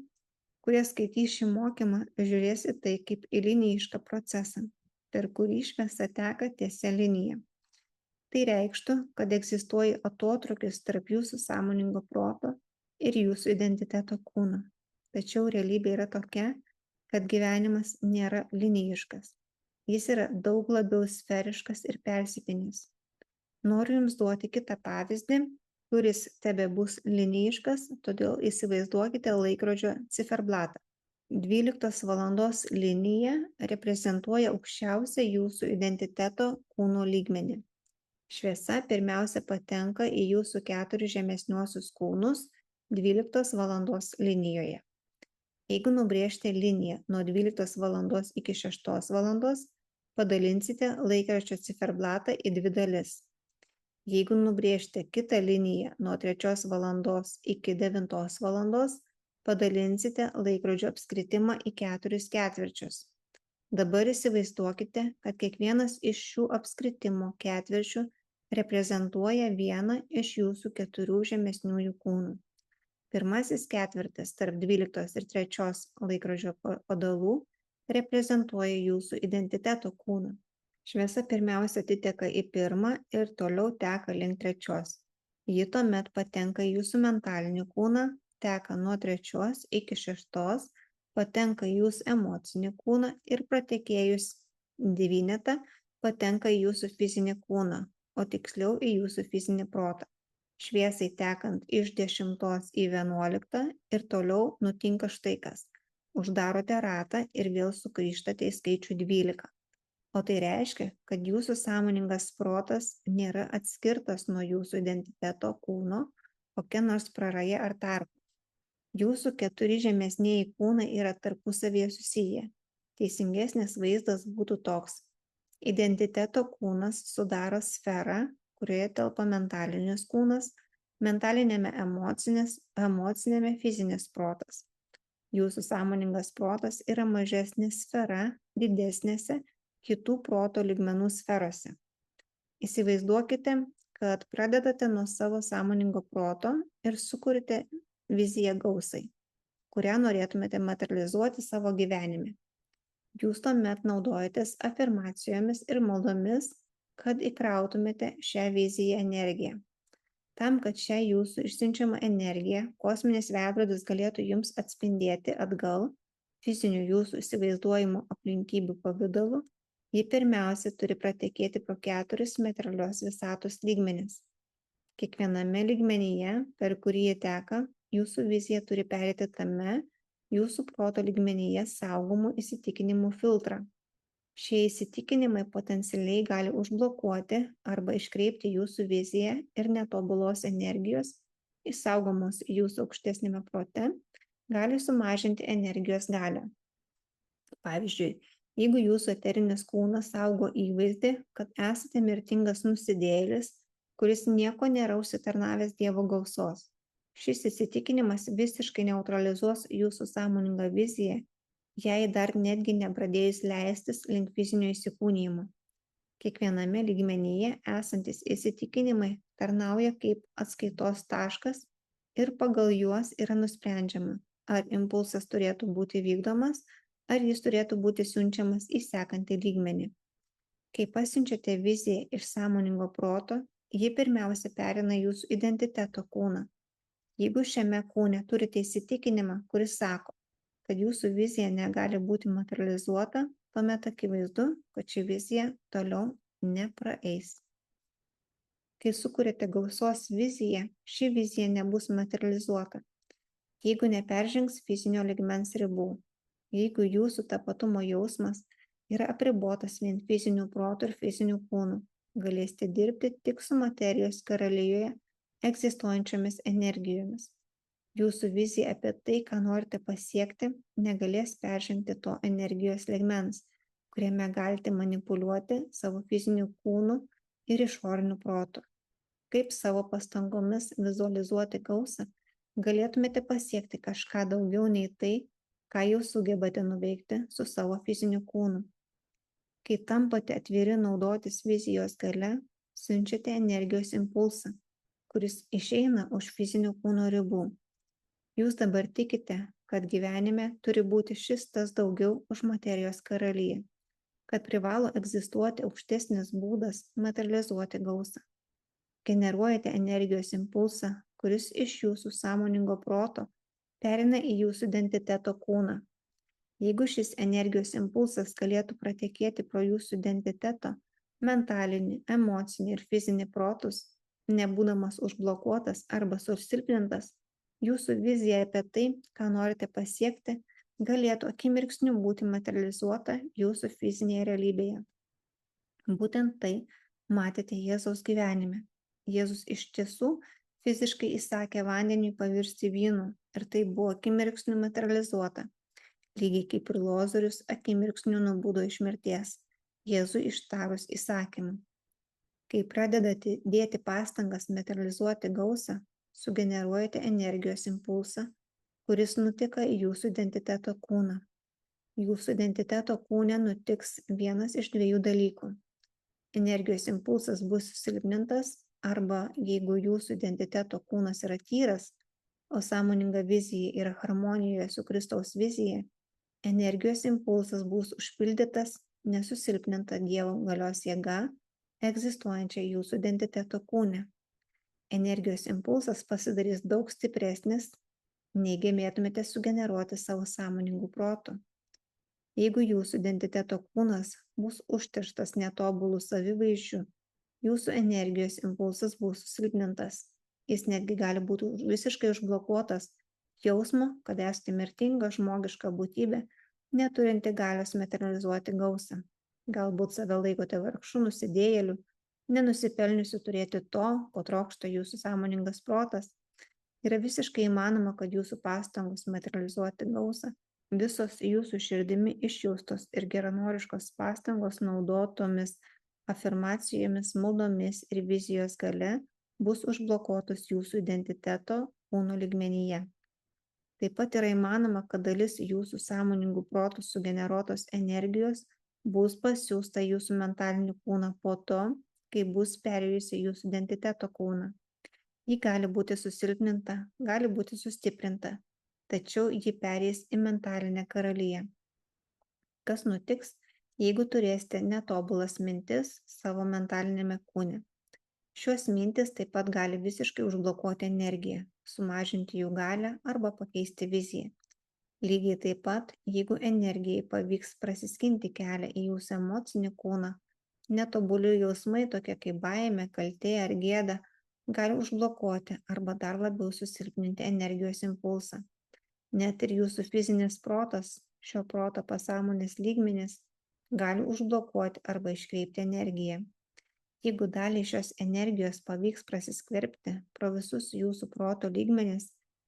kurie skaitys šį mokymą, žiūrės į tai kaip į linijišką procesą, per kurį šviesa teka tiesia linija. Tai reikštų, kad egzistuoja atotrūkis tarp jūsų sąmoningo proto ir jūsų identiteto kūno. Tačiau realybė yra tokia, kad gyvenimas nėra linijiškas. Jis yra daug labiau sferiškas ir persipynęs. Noriu jums duoti kitą pavyzdį, kuris tebe bus linijiškas, todėl įsivaizduokite laikrodžio ciferblatą. 12 valandos linija reprezentuoja aukščiausią jūsų identiteto kūno lygmenį. Šviesa pirmiausia patenka į jūsų 4 žemesniuosius kūnus 12 valandos linijoje. Jeigu nubrėžite liniją nuo 12 valandos iki 6 valandos, padalinsite laikraščio ciferblatą į 2 dalis. Jeigu nubrėžite kitą liniją nuo 3 valandos iki 9 valandos, padalinsite laikrodžio apskritimą į 4 ketvirčius. Dabar įsivaizduokite, kad kiekvienas iš šių apskritimo ketvirčių reprezentuoja vieną iš jūsų 4 žemesniųjų kūnų. Pirmasis ketvirtis tarp 12 ir 3 laikrodžio padalų reprezentuoja jūsų identiteto kūną. Šviesa pirmiausia atiteka į 1 ir toliau teka link 3. Ji tuomet patenka į jūsų mentalinį kūną, teka nuo 3 iki 6, patenka į jūsų emocinį kūną ir pratekėjus 9 patenka į jūsų fizinį kūną, o tiksliau į jūsų fizinį protą. Šviesai tekant iš 10 į 11 ir toliau nutinka štai kas. Uždarote ratą ir vėl sugrįžtate į skaičių 12. O tai reiškia, kad jūsų sąmoningas protas nėra atskirtas nuo jūsų identiteto kūno, kokia nors praraja ar tarpu. Jūsų 4 žemesnieji kūnai yra tarpusavėje susiję. Teisingesnis vaizdas būtų toks. Identiteto kūnas sudaro sferą, kurioje telpa mentalinis kūnas, mentalinėme emocinėme fizinis protas. Jūsų sąmoningas protas yra mažesnė sfera didesnėse kitų proto lygmenų sferose. Įsivaizduokite, kad pradedate nuo savo sąmoningo proto ir sukurite viziją gausai, kurią norėtumėte materializuoti savo gyvenime. Jūs tuomet naudojatės afirmacijomis ir maldomis, kad įkrautumėte šią viziją energiją. Tam, kad šią jūsų išsiunčiamą energiją kosminis veidrodis galėtų jums atspindėti atgal fizinių jūsų įsivaizduojimo aplinkybių pavidalu, ji pirmiausia turi pratekėti pro 4 materialios visatos lygmenis. Kiekviename lygmenyje, per kurį ji teka, jūsų vizija turi pereiti tame jūsų proto lygmenyje saugomų įsitikinimų filtrą. Šie įsitikinimai potencialiai gali užblokuoti arba iškreipti jūsų viziją ir netobulos energijos, įsaugomos jūsų aukštesnėme prote, gali sumažinti energijos galią. Pavyzdžiui, jeigu jūsų eterinis kūnas saugo įvaizdį, kad esate mirtingas nusidėjėlis, kuris nieko nėra užsitarnavęs Dievo gausos. Šis įsitikinimas visiškai neutralizuos jūsų sąmoningą viziją, jei dar netgi nepradėjus leistis link fizinio įsikūnijimo. Kiekviename lygmenyje esantis įsitikinimai tarnauja kaip atskaitos taškas ir pagal juos yra nusprendžiama, ar impulsas turėtų būti vykdomas, ar jis turėtų būti siunčiamas į sekantį lygmenį. Kai pasiunčiate viziją iš sąmoningo proto, ji pirmiausia perina jūsų identiteto kūną. Jeigu šiame kūne turite įsitikinimą, kuris sako, kad jūsų vizija negali būti materializuota, tuomet akivaizdu, kad ši vizija toliau nepraeis. Kai sukuriate gausos viziją, ši vizija nebus materializuota, jeigu neperžengs fizinio lygmens ribų. Jeigu jūsų tapatumo jausmas yra apribotas vien fizinių protų ir fizinių kūnų, galėsite dirbti tik su materijos karalijoje egzistuojančiomis energijomis. Jūsų vizija apie tai, ką norite pasiekti, negalės peržengti to energijos lygmens, kuriame galite manipuliuoti savo fiziniu kūnu ir išoriniu protu. Kaip savo pastangomis vizualizuoti gausą, galėtumėte pasiekti kažką daugiau nei tai, ką jau sugebate nuveikti su savo fiziniu kūnu. Kai tampate atviri naudotis vizijos gale, siunčiate energijos impulsą, kuris išeina už fizinio kūno ribų. Jūs dabar tikite, kad gyvenime turi būti šis tas daugiau už materijos karaliją, kad privalo egzistuoti aukštesnis būdas materializuoti gausą. Generuojate energijos impulsą, kuris iš jūsų sąmoningo proto pereina į jūsų identiteto kūną. Jeigu šis energijos impulsas galėtų pratekėti pro jūsų identiteto, mentalinį, emocinį ir fizinį protus, nebūdamas užblokuotas arba susilpnintas, jūsų vizija apie tai, ką norite pasiekti, galėtų akimirksniu būti materializuota jūsų fizinėje realybėje. Būtent tai matėte Jėzaus gyvenime. Jėzus iš tiesų fiziškai įsakė vandeniui pavirsti vynu ir tai buvo akimirksniu materializuota, lygiai kaip ir Lozorius akimirksniu nubudo iš mirties, Jėzui ištarus įsakymą. Kai pradedate dėti pastangas materializuoti gausą, sugeneruojate energijos impulsą, kuris nutika į jūsų identiteto kūną. Jūsų identiteto kūne nutiks vienas iš dviejų dalykų. Energijos impulsas bus susilpnintas arba jeigu jūsų identiteto kūnas yra tyras, o sąmoninga vizija yra harmonijoje su Kristaus vizija, energijos impulsas bus užpildytas nesusilpninta Dievo galios jėga, egzistuojančia jūsų identiteto kūne. Energijos impulsas pasidarys daug stipresnis, nei gebėtumėte sugeneruoti savo sąmoningų protų. Jeigu jūsų identiteto kūnas bus užterštas netobulų savivaizdžių, jūsų energijos impulsas bus susilpnintas. Jis netgi gali būti visiškai užblokuotas jausmo, kad esate mirtinga žmogiška būtybė, neturinti galios materializuoti gausą. Galbūt save laikote vargšų nusidėjėlių, nenusipelniusių turėti to, ko trokšta jūsų sąmoningas protas. Yra visiškai įmanoma, kad jūsų pastangos materializuoti gausą, visos jūsų širdimi išjaustos ir geranoriškos pastangos naudotomis afirmacijomis, maldomis ir vizijos gale bus užblokuotos jūsų identiteto kūno lygmenyje. Taip pat yra įmanoma, kad dalis jūsų sąmoningų protų sugeneruotos energijos bus pasiųsta jūsų mentalinį kūną po to, kai bus perėjusi jūsų identiteto kūną. Ji gali būti susilpninta, gali būti sustiprinta, tačiau ji perės į mentalinę karaliją. Kas nutiks, jeigu turėsite netobulas mintis savo mentalinėme kūne? Šios mintis taip pat gali visiškai užblokuoti energiją, sumažinti jų galią arba pakeisti viziją. Lygiai taip pat, jeigu energijai pavyks prasiskinti kelią į jūsų emocinį kūną, netobuli jausmai tokie kaip baimė, kaltė ar gėda gali užblokuoti arba dar labiau susilpninti energijos impulsą. Net ir jūsų fizinis protas, šio proto pasąmonės lygmenis, gali užblokuoti arba iškreipti energiją. Jeigu dalį šios energijos pavyks prasiskverbti pro visus jūsų proto lygmenis,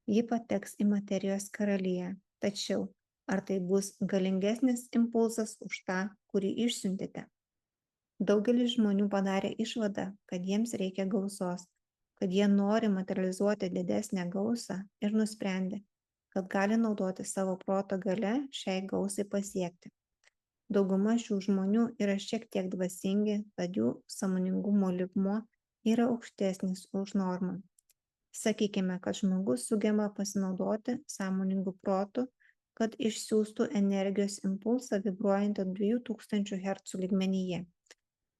ji pateks į materijos karaliją. Tačiau, ar tai bus galingesnis impulsas už tą, kurį išsiuntėte? Daugelis žmonių padarė išvadą, kad jiems reikia gausos, kad jie nori materializuoti didesnę gausą ir nusprendė, kad gali naudoti savo proto gale šiai gausai pasiekti. Dauguma šių žmonių yra šiek tiek dvasingi, tad jų sąmoningumo lygmuo yra aukštesnis už normą. Sakykime, kad žmogus sugeba pasinaudoti sąmoningu protu, kad išsiųstų energijos impulsą vibruojantį 2000 Hz lygmenyje.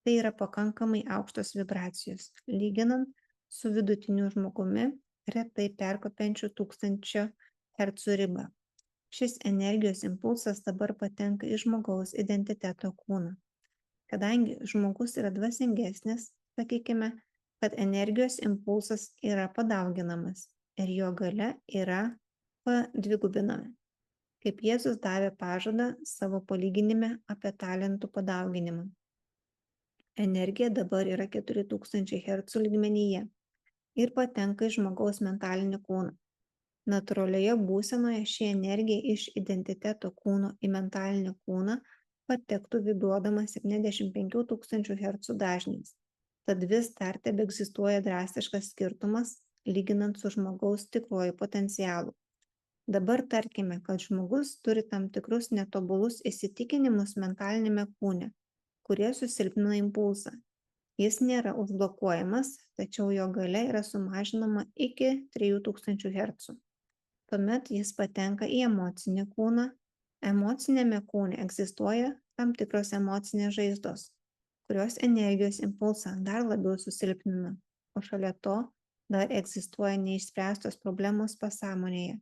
Tai yra pakankamai aukštos vibracijos, lyginant su vidutiniu žmogumi, retai perkopiančiu 1000 Hz ribą. Šis energijos impulsas dabar patenka į žmogaus identiteto kūną. Kadangi žmogus yra dvasingesnis, sakykime, kad energijos impulsas yra padauginamas ir jo galia yra padvigubinama. Kaip Jėzus davė pažadą savo palyginime apie talentų padauginimą. Energija dabar yra 4000 Hz lygmenyje ir patenka į žmogaus mentalinį kūną. Natūralioje būsenoje ši energija iš identiteto kūno į mentalinį kūną patektų vibruodama 75 000 Hz dažniais. Tad vis dar tebeegzistuoja drastiškas skirtumas, lyginant su žmogaus tikruoju potencialu. Dabar tarkime, kad žmogus turi tam tikrus netobulus įsitikinimus mentalinėme kūne, kurie susilpnina impulsą. Jis nėra užblokuojamas, tačiau jo galia yra sumažinama iki 3000 Hz. Tuomet jis patenka į emocinį kūną. Emocinėme kūne egzistuoja tam tikros emocinės žaizdos, kurios energijos impulsą dar labiau susilpnina, o šalia to dar egzistuoja neišspręstos problemos pasąmonėje.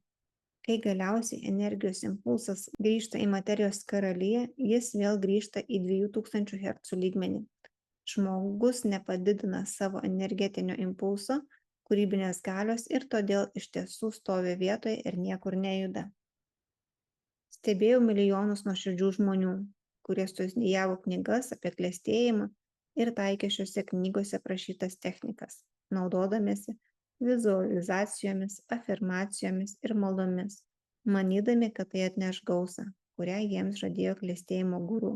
Kai galiausiai energijos impulsas grįžta į materijos karaliją, jis vėl grįžta į 2000 Hz lygmenį. Žmogus nepadidina savo energetinio impulso, kūrybinės galios ir todėl iš tiesų stovi vietoje ir niekur nejuda. Stebėjau milijonus nuoširdžių žmonių, kurie studijavo knygas apie klestėjimą ir taikė šiuose knygose aprašytas technikas, naudodamiesi vizualizacijomis, afirmacijomis ir maldomis, manydami, kad tai atneš gausą, kurią jiems žadėjo klestėjimo guru.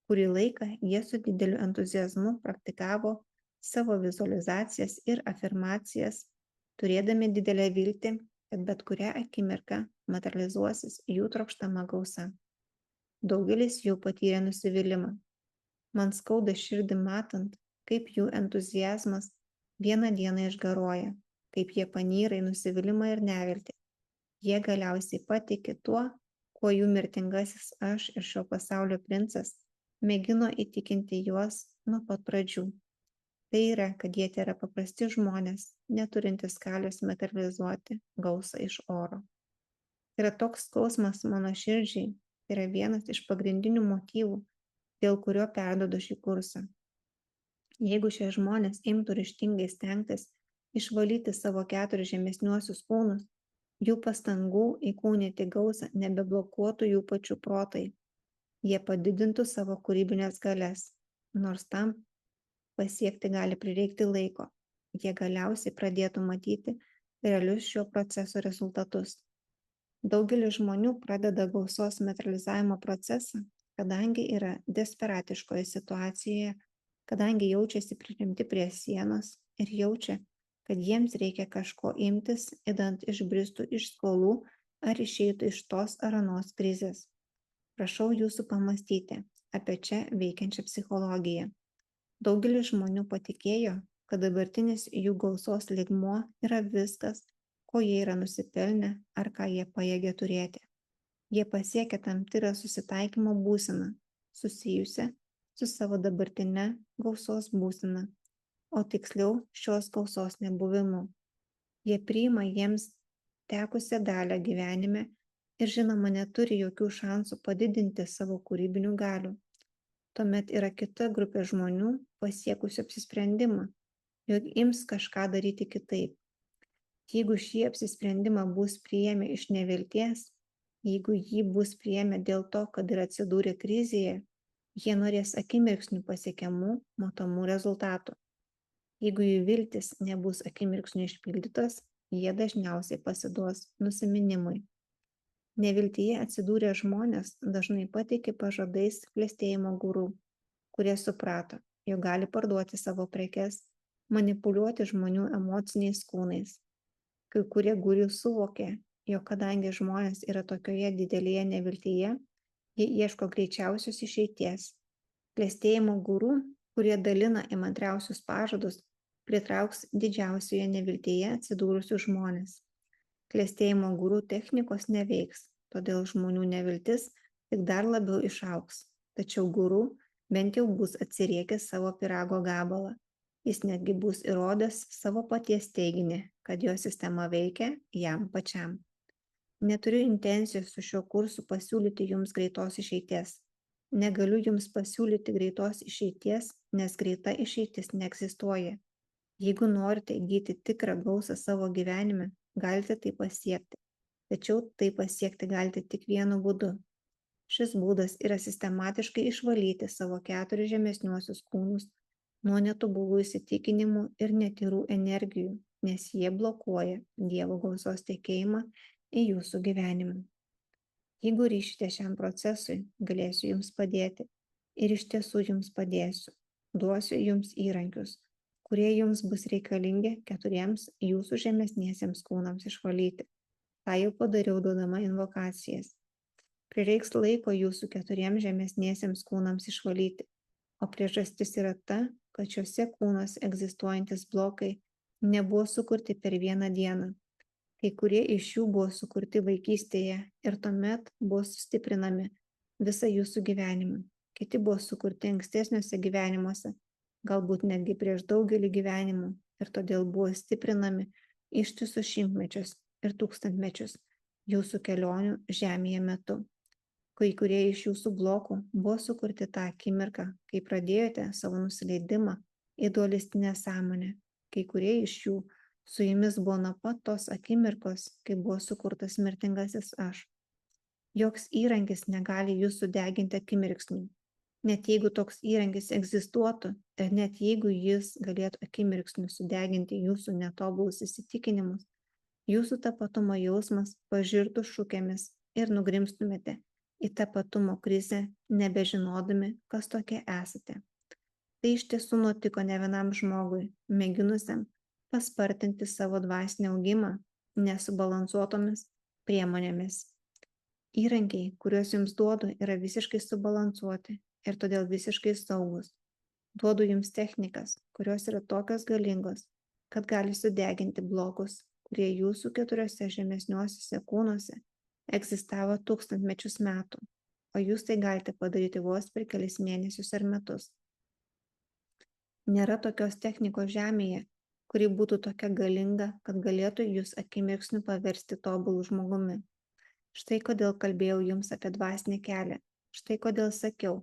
Kurį laiką jie su dideliu entuziazmu praktikavo savo vizualizacijas ir afirmacijas, turėdami didelę viltį, kad bet kurią akimirką materializuosis jų trokštama gausa. Daugelis jų patyrė nusivylimą. Man skauda širdį matant, kaip jų entuziazmas vieną dieną išgaruoja, kaip jie panyra į nusivylimą ir neviltį. Jie galiausiai patiki tuo, kuo jų mirtingasis aš ir šio pasaulio princas mėgino įtikinti juos nuo pat pradžių. Tai yra, kad jie tėra paprasti žmonės, neturintys galios materializuoti gausą iš oro. Tai yra toks skausmas mano širdžiai, tai yra vienas iš pagrindinių motyvų, dėl kurio perduodu šį kursą. Jeigu šie žmonės imtų ryžtingai stengtis išvalyti savo 4 žemesniuosius kūnus, jų pastangų įkūnyti gausą nebeblokuotų jų pačių protai. Jie padidintų savo kūrybinės galias, nors tam pasiekti gali prireikti laiko. Jie galiausiai pradėtų matyti realius šio proceso rezultatus. Daugelis žmonių pradeda gausos materializavimo procesą, kadangi yra desperatiškoje situacijoje, kadangi jaučiasi priimti prie sienos ir jaučia, kad jiems reikia kažko imtis, idant išbristų iš skolų ar išeitų iš tos ar anos krizės. Prašau jūsų pamastyti apie čia veikiančią psichologiją. Daugelis žmonių patikėjo, kad dabartinis jų gausos lygmuo yra viskas, ko jie yra nusipelnę ar ką jie pajėgia turėti. Jie pasiekia tam tikrą susitaikymo būseną, susijusią su savo dabartine gausos būsena, o tiksliau šios gausos nebuvimu. Jie priima jiems tekusią dalią gyvenime ir žinoma neturi jokių šansų padidinti savo kūrybinių galių. Tuomet yra kita grupė žmonių pasiekusių apsisprendimą, jog ims kažką daryti kitaip. Jeigu šį apsisprendimą bus priėmę iš nevilties, jeigu jį bus priėmę dėl to, kad ir atsidūrė krizėje, jie norės akimirksnių pasiekiamų, matomų rezultatų. Jeigu jų viltis nebus akimirksnių išpildytos, jie dažniausiai pasiduos nusiminimui. Neviltyje atsidūrę žmonės dažnai patiki pažadais klestėjimo guru, kurie suprato, jog gali parduoti savo prekes, manipuliuoti žmonių emociniais kūnais. Kai kurie guru suvokė, jog kadangi žmonės yra tokioje didelėje neviltyje, jie ieško greičiausios išeities. Klestėjimo guru, kurie dalina įmantriausius pažadus, pritrauks didžiausioje neviltyje atsidūrusius žmonės. Klestėjimo guru technikos neveiks, todėl žmonių neviltis tik dar labiau išaugs. Tačiau guru bent jau bus atsiriekęs savo pyrago gabalą. Jis netgi bus įrodęs savo paties teiginį, kad jo sistema veikia jam pačiam. Neturiu intencijos su šiuo kursu pasiūlyti jums greitos išeities. Negaliu jums pasiūlyti greitos išeities, nes greita išeitis neegzistuoja. Jeigu norite įgyti tikrą gausą savo gyvenime, galite tai pasiekti. Tačiau tai pasiekti galite tik vienu būdu. Šis būdas yra sistematiškai išvalyti savo 4 žemesniuosius kūnus nuo netobulų įsitikinimų ir netyrų energijų, nes jie blokuoja Dievo gausos tekėjimą į jūsų gyvenimą. Jeigu ryšite šiam procesui, galėsiu jums padėti ir iš tiesų jums padėsiu. Duosiu jums įrankius, kurie jums bus reikalingi 4 jūsų žemesniesiems kūnams išvalyti. Tai jau padariau duodama invokacijas. Prireiks laiko jūsų 4 žemesniesiems kūnams išvalyti, o priežastis yra ta, kad šiuose kūnuose egzistuojantis blokai nebuvo sukurti per vieną dieną. Kai kurie iš jų buvo sukurti vaikystėje ir tuomet buvo sustiprinami visą jūsų gyvenimą. Kiti buvo sukurti ankstesniuose gyvenimuose, galbūt netgi prieš daugelį gyvenimų ir todėl buvo stiprinami ištisus šimtmečius ir tūkstantmečius jūsų kelionių žemėje metu. Kai kurie iš jūsų blokų buvo sukurti tą akimirką, kai pradėjote savo nusileidimą į dualistinę sąmonę. Kai kurie iš jų su jumis buvo nuo pat tos akimirkos, kai buvo sukurtas mirtingasis aš. Joks įrankis negali jūsų deginti akimirksniu. Net jeigu toks įrankis egzistuotų ir net jeigu jis galėtų akimirksniu sudeginti jūsų netobulus įsitikinimus, jūsų tapatumo jausmas pažirtų šukėmis ir nugrimstumėte į tapatumo krizę, nebežinodami, kas tokie esate. Tai iš tiesų nutiko ne vienam žmogui, mėginusiam paspartinti savo dvasinį augimą nesubalansuotomis priemonėmis. Įrankiai, kuriuos jums duodu, yra visiškai subalansuoti ir todėl visiškai saugus. Duodu jums technikas, kurios yra tokios galingos, kad gali sudeginti blokus, kurie jūsų 4 žemesniuosiuose kūnuose egzistavo tūkstantmečius metų, o jūs tai galite padaryti vos per kelis mėnesius ar metus. Nėra tokios technikos žemėje, kuri būtų tokia galinga, kad galėtų jūs akimirksniu paversti tobulų žmogumi. Štai kodėl kalbėjau jums apie dvasinį kelią. Štai kodėl sakiau,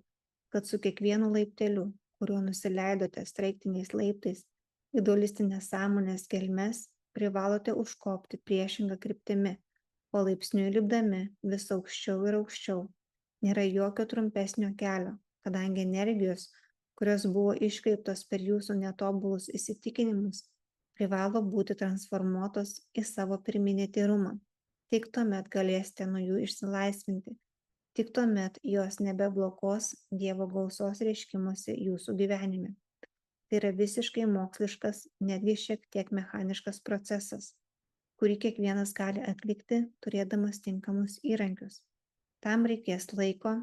kad su kiekvienu laipteliu, kuriuo nusileidote sraigtiniais laiptais į dualistinės sąmonės gelmes, privalote užkopti priešingą kryptimi, palaipsniui lipdami vis aukščiau ir aukščiau. Nėra jokio trumpesnio kelio, kadangi energijos, kurios buvo iškreiptos per jūsų netobulus įsitikinimus, privalo būti transformuotos į savo pirminį tyrumą. Tik tuomet galėsite nuo jų išsilaisvinti. Tik tuomet jos nebeblokos Dievo gausos reiškimuose jūsų gyvenime. Tai yra visiškai moksliškas, netgi šiek tiek mechaniškas procesas, kurį kiekvienas gali atlikti, turėdamas tinkamus įrankius. Tam reikės laiko,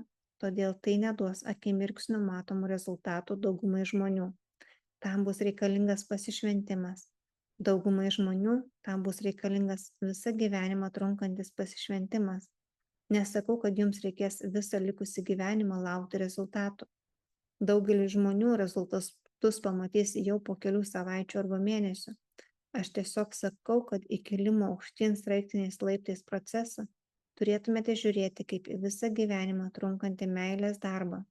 todėl tai neduos akimirksniu matomų rezultatų daugumai žmonių. Tam bus reikalingas pasišventimas. Daugumai žmonių tam bus reikalingas visą gyvenimą trunkantis pasišventimas. Nesakau, kad jums reikės visą likusį gyvenimą laukti rezultatų. Daugelis žmonių rezultatus pamatys jau po kelių savaičių arba mėnesių. Aš tiesiog sakau, kad į kilimo aukštyn sraigtiniais laiptais procesą turėtumėte žiūrėti kaip į visą gyvenimą trunkantį meilės darbą.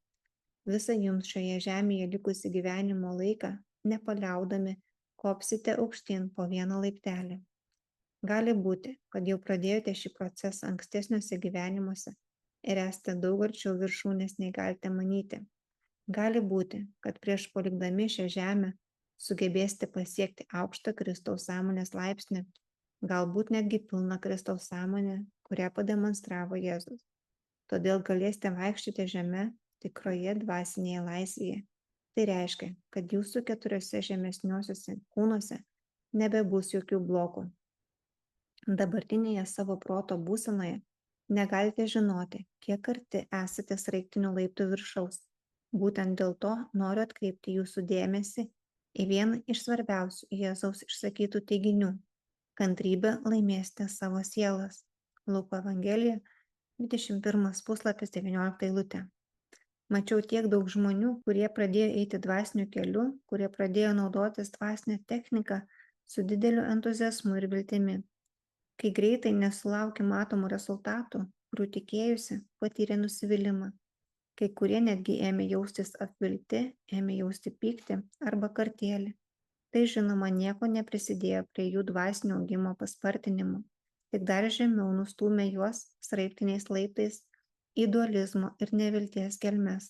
Visą jums šioje žemėje likusį gyvenimo laiką, nepaliaudami, kopsite aukštyn po vieną laiptelį. Gali būti, kad jau pradėjote šį procesą ankstesniuose gyvenimuose ir esate daug arčiau viršūnės nei galite manyti. Gali būti, kad prieš palikdami šią žemę sugebėsite pasiekti aukštą Kristaus sąmonės laipsnį, galbūt netgi pilną Kristaus sąmonę, kurią pademonstravo Jėzus. Todėl galėsite vaikščioti žeme tikroje dvasinėje laisvėje. Tai reiškia, kad jūsų 4 žemesniuosiuose kūnuose nebebus jokių blokų. Dabartinėje savo proto būsenoje negalite žinoti, kiek arti esate sraigtinių laiptų viršaus. Būtent dėl to noriu atkreipti jūsų dėmesį į vieną iš svarbiausių Jėzaus išsakytų teiginių. Kantrybę laimėsite savo sielas. Luko Evangelija, 21 puslapis, 19 eilutė. Mačiau tiek daug žmonių, kurie pradėjo eiti dvasiniu keliu, kurie pradėjo naudotis dvasinę techniką su dideliu entuziazmu ir viltimi. Kai greitai nesulaukė matomų rezultatų, kurių tikėjusi, patyrė nusivylimą. Kai kurie netgi ėmė jaustis apvilti, ėmė jausti pyktį arba kartėlį. Tai žinoma nieko neprisidėjo prie jų dvasinio augimo paspartinimo, tik dar žemiau nustūmė juos sraigtiniais laiptais į dualizmo ir nevilties gelmes.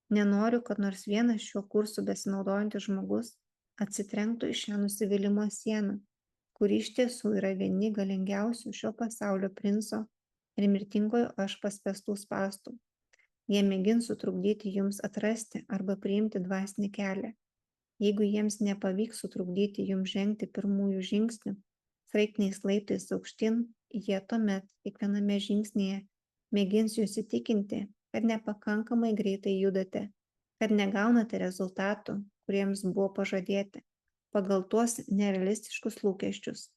Nenoriu, kad nors vienas šiuo kursu besinaudojantis žmogus atsitrenktų į šią nusivylimo sieną kuri iš tiesų yra vieni galingiausių šio pasaulio princo ir mirtingojo aš paspęstų spąstų. Jie mėgins sutrukdyti jums atrasti arba priimti dvasinį kelią. Jeigu jiems nepavyks sutrukdyti jums žengti pirmųjų žingsnių, sraigtiniais laiptais aukštyn, jie tuomet kiekviename žingsnyje mėgins jūs įtikinti, kad nepakankamai greitai judate, kad negaunate rezultatų, kuriems buvo pažadėti, pagal tuos nerealistiškus lūkesčius,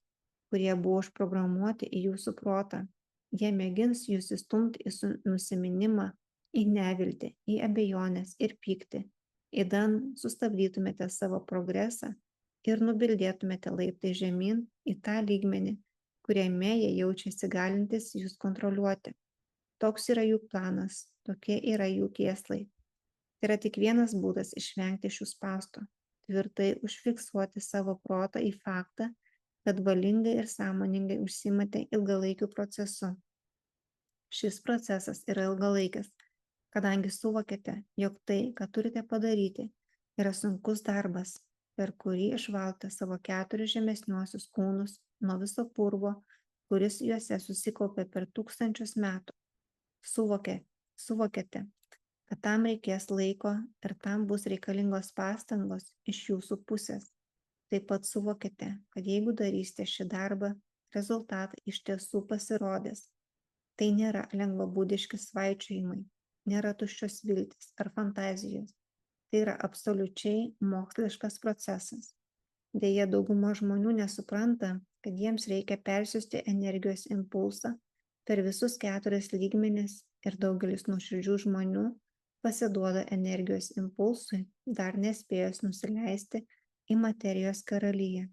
kurie buvo užprogramuoti į jūsų protą. Jie mėgins jūs įstumti į nusiminimą, į neviltį, į abejonės ir pyktį, įdan sustabdytumėte savo progresą ir nubildėtumėte laiptai žemyn į tą lygmenį, kuriame jie jaučiasi galintys jūs kontroliuoti. Toks yra jų planas, tokie yra jų kėslai. Tai yra tik vienas būdas išvengti šių spąstų – tvirtai užfiksuoti savo protą į faktą, kad valingai ir sąmoningai užsiimate ilgalaikiu procesu. Šis procesas yra ilgalaikis, kadangi suvokėte, jog tai, ką turite padaryti, yra sunkus darbas, per kurį išvalate savo 4 žemesniuosius kūnus nuo viso purvo, kuris juose susikaupė per 1000 metų. Suvokėte, kad tam reikės laiko ir tam bus reikalingos pastangos iš jūsų pusės. Taip pat suvokėte, kad jeigu darysite šį darbą, rezultatai iš tiesų pasirodys. Tai nėra lengvabūdiški svaičiojimai, nėra tuščios viltis ar fantazijos. Tai yra absoliučiai moksliškas procesas. Deja, dauguma žmonių nesupranta, kad jiems reikia persiųsti energijos impulsą per visus 4 lygmenis ir daugelis nuoširdžių žmonių pasiduoda energijos impulsui, dar nespėjus nusileisti į materijos karalyje.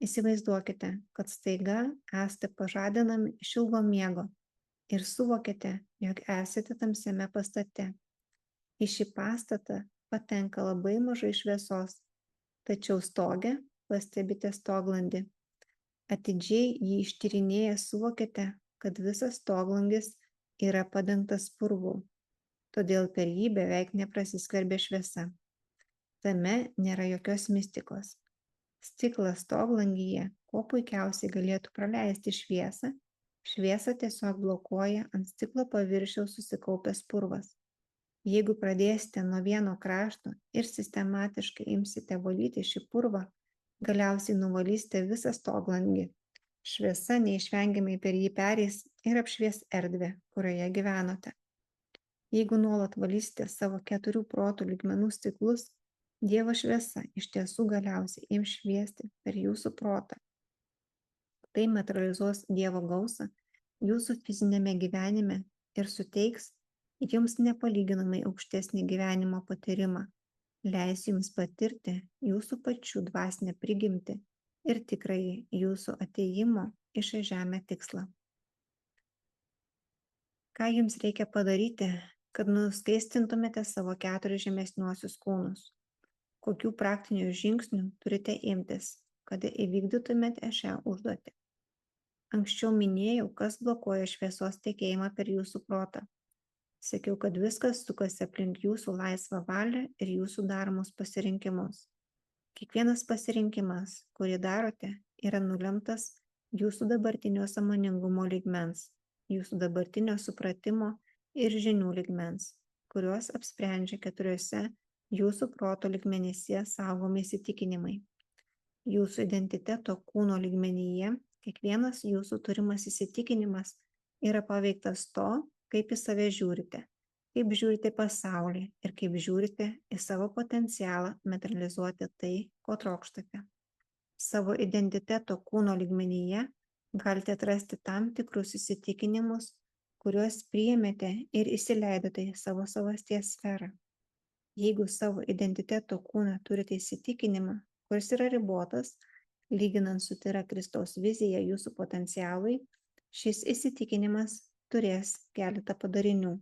Įsivaizduokite, kad staiga esate pažadinami iš ilgo miego ir suvokite, jog esate tamsiame pastate. Į šį pastatą patenka labai mažai šviesos, tačiau stoge pastebite stoglandį. Atidžiai jį ištyrinėję suvokite, kad visas stoglangis yra padengtas purvu, todėl per jį beveik neprasiskverbia šviesa. Tame nėra jokios mistikos. Stiklas stoglangyje kuo puikiausiai galėtų praleisti šviesą, šviesą tiesiog blokuoja ant stiklo paviršiaus susikaupęs purvas. Jeigu pradėsite nuo vieno krašto ir sistematiškai imsite valyti šį purvą, galiausiai nuvalysite visą stoglangį. Šviesa neišvengiamai per jį pereis ir apšvies erdvę, kurioje gyvenote. Jeigu nuolat valysite savo 4 protų lygmenų stiklus, Dievo šviesa iš tiesų galiausiai ims šviesti per jūsų protą. Tai materializuos Dievo gausą jūsų fizinėme gyvenime ir suteiks jums nepalyginamai aukštesnį gyvenimo patyrimą, leis jums patirti jūsų pačių dvasinę prigimtį ir tikrąjį jūsų atėjimo į šią žemę tikslą. Ką jums reikia padaryti, kad nuskaistintumėte savo 4 žemesniuosius kūnus? Kokių praktinių žingsnių turite imtis, kad įvykdytumėte šią užduotį? Anksčiau minėjau, kas blokuoja šviesos tekėjimą per jūsų protą. Sakiau, kad viskas sukasi aplink jūsų laisvą valią ir jūsų daromus pasirinkimus. Kiekvienas pasirinkimas, kurį darote, yra nulemtas jūsų dabartinio sąmoningumo lygmens, jūsų dabartinio supratimo ir žinių lygmens, kuriuos apsprendžia 4 jūsų proto lygmenyse saugomi įsitikinimai. Jūsų identiteto kūno lygmenyje kiekvienas jūsų turimas įsitikinimas yra paveiktas to, kaip į save žiūrite, kaip žiūrite pasaulį ir kaip žiūrite į savo potencialą materializuoti tai, ko trokštate. Savo identiteto kūno lygmenyje galite atrasti tam tikrus įsitikinimus, kuriuos priėmėte ir įsileidote į savo savasties sferą. Jeigu savo identiteto kūną turite įsitikinimą, kuris yra ribotas, lyginant su tyra Kristaus vizija jūsų potencialui, šis įsitikinimas turės keletą padarinių.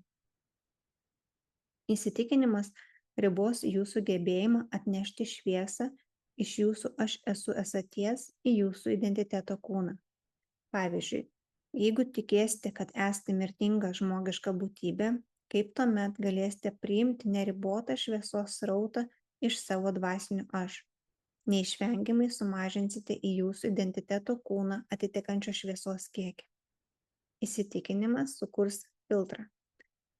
Įsitikinimas ribos jūsų gebėjimą atnešti šviesą iš jūsų aš esu esaties į jūsų identiteto kūną. Pavyzdžiui, jeigu tikėsite, kad esate mirtinga žmogiška būtybė, kaip tuomet galėsite priimti neribotą šviesos srautą iš savo dvasinio aš? neišvengiamai sumažinsite į jūsų identiteto kūną atitekančio šviesos kiekį. Įsitikinimas sukurs filtrą.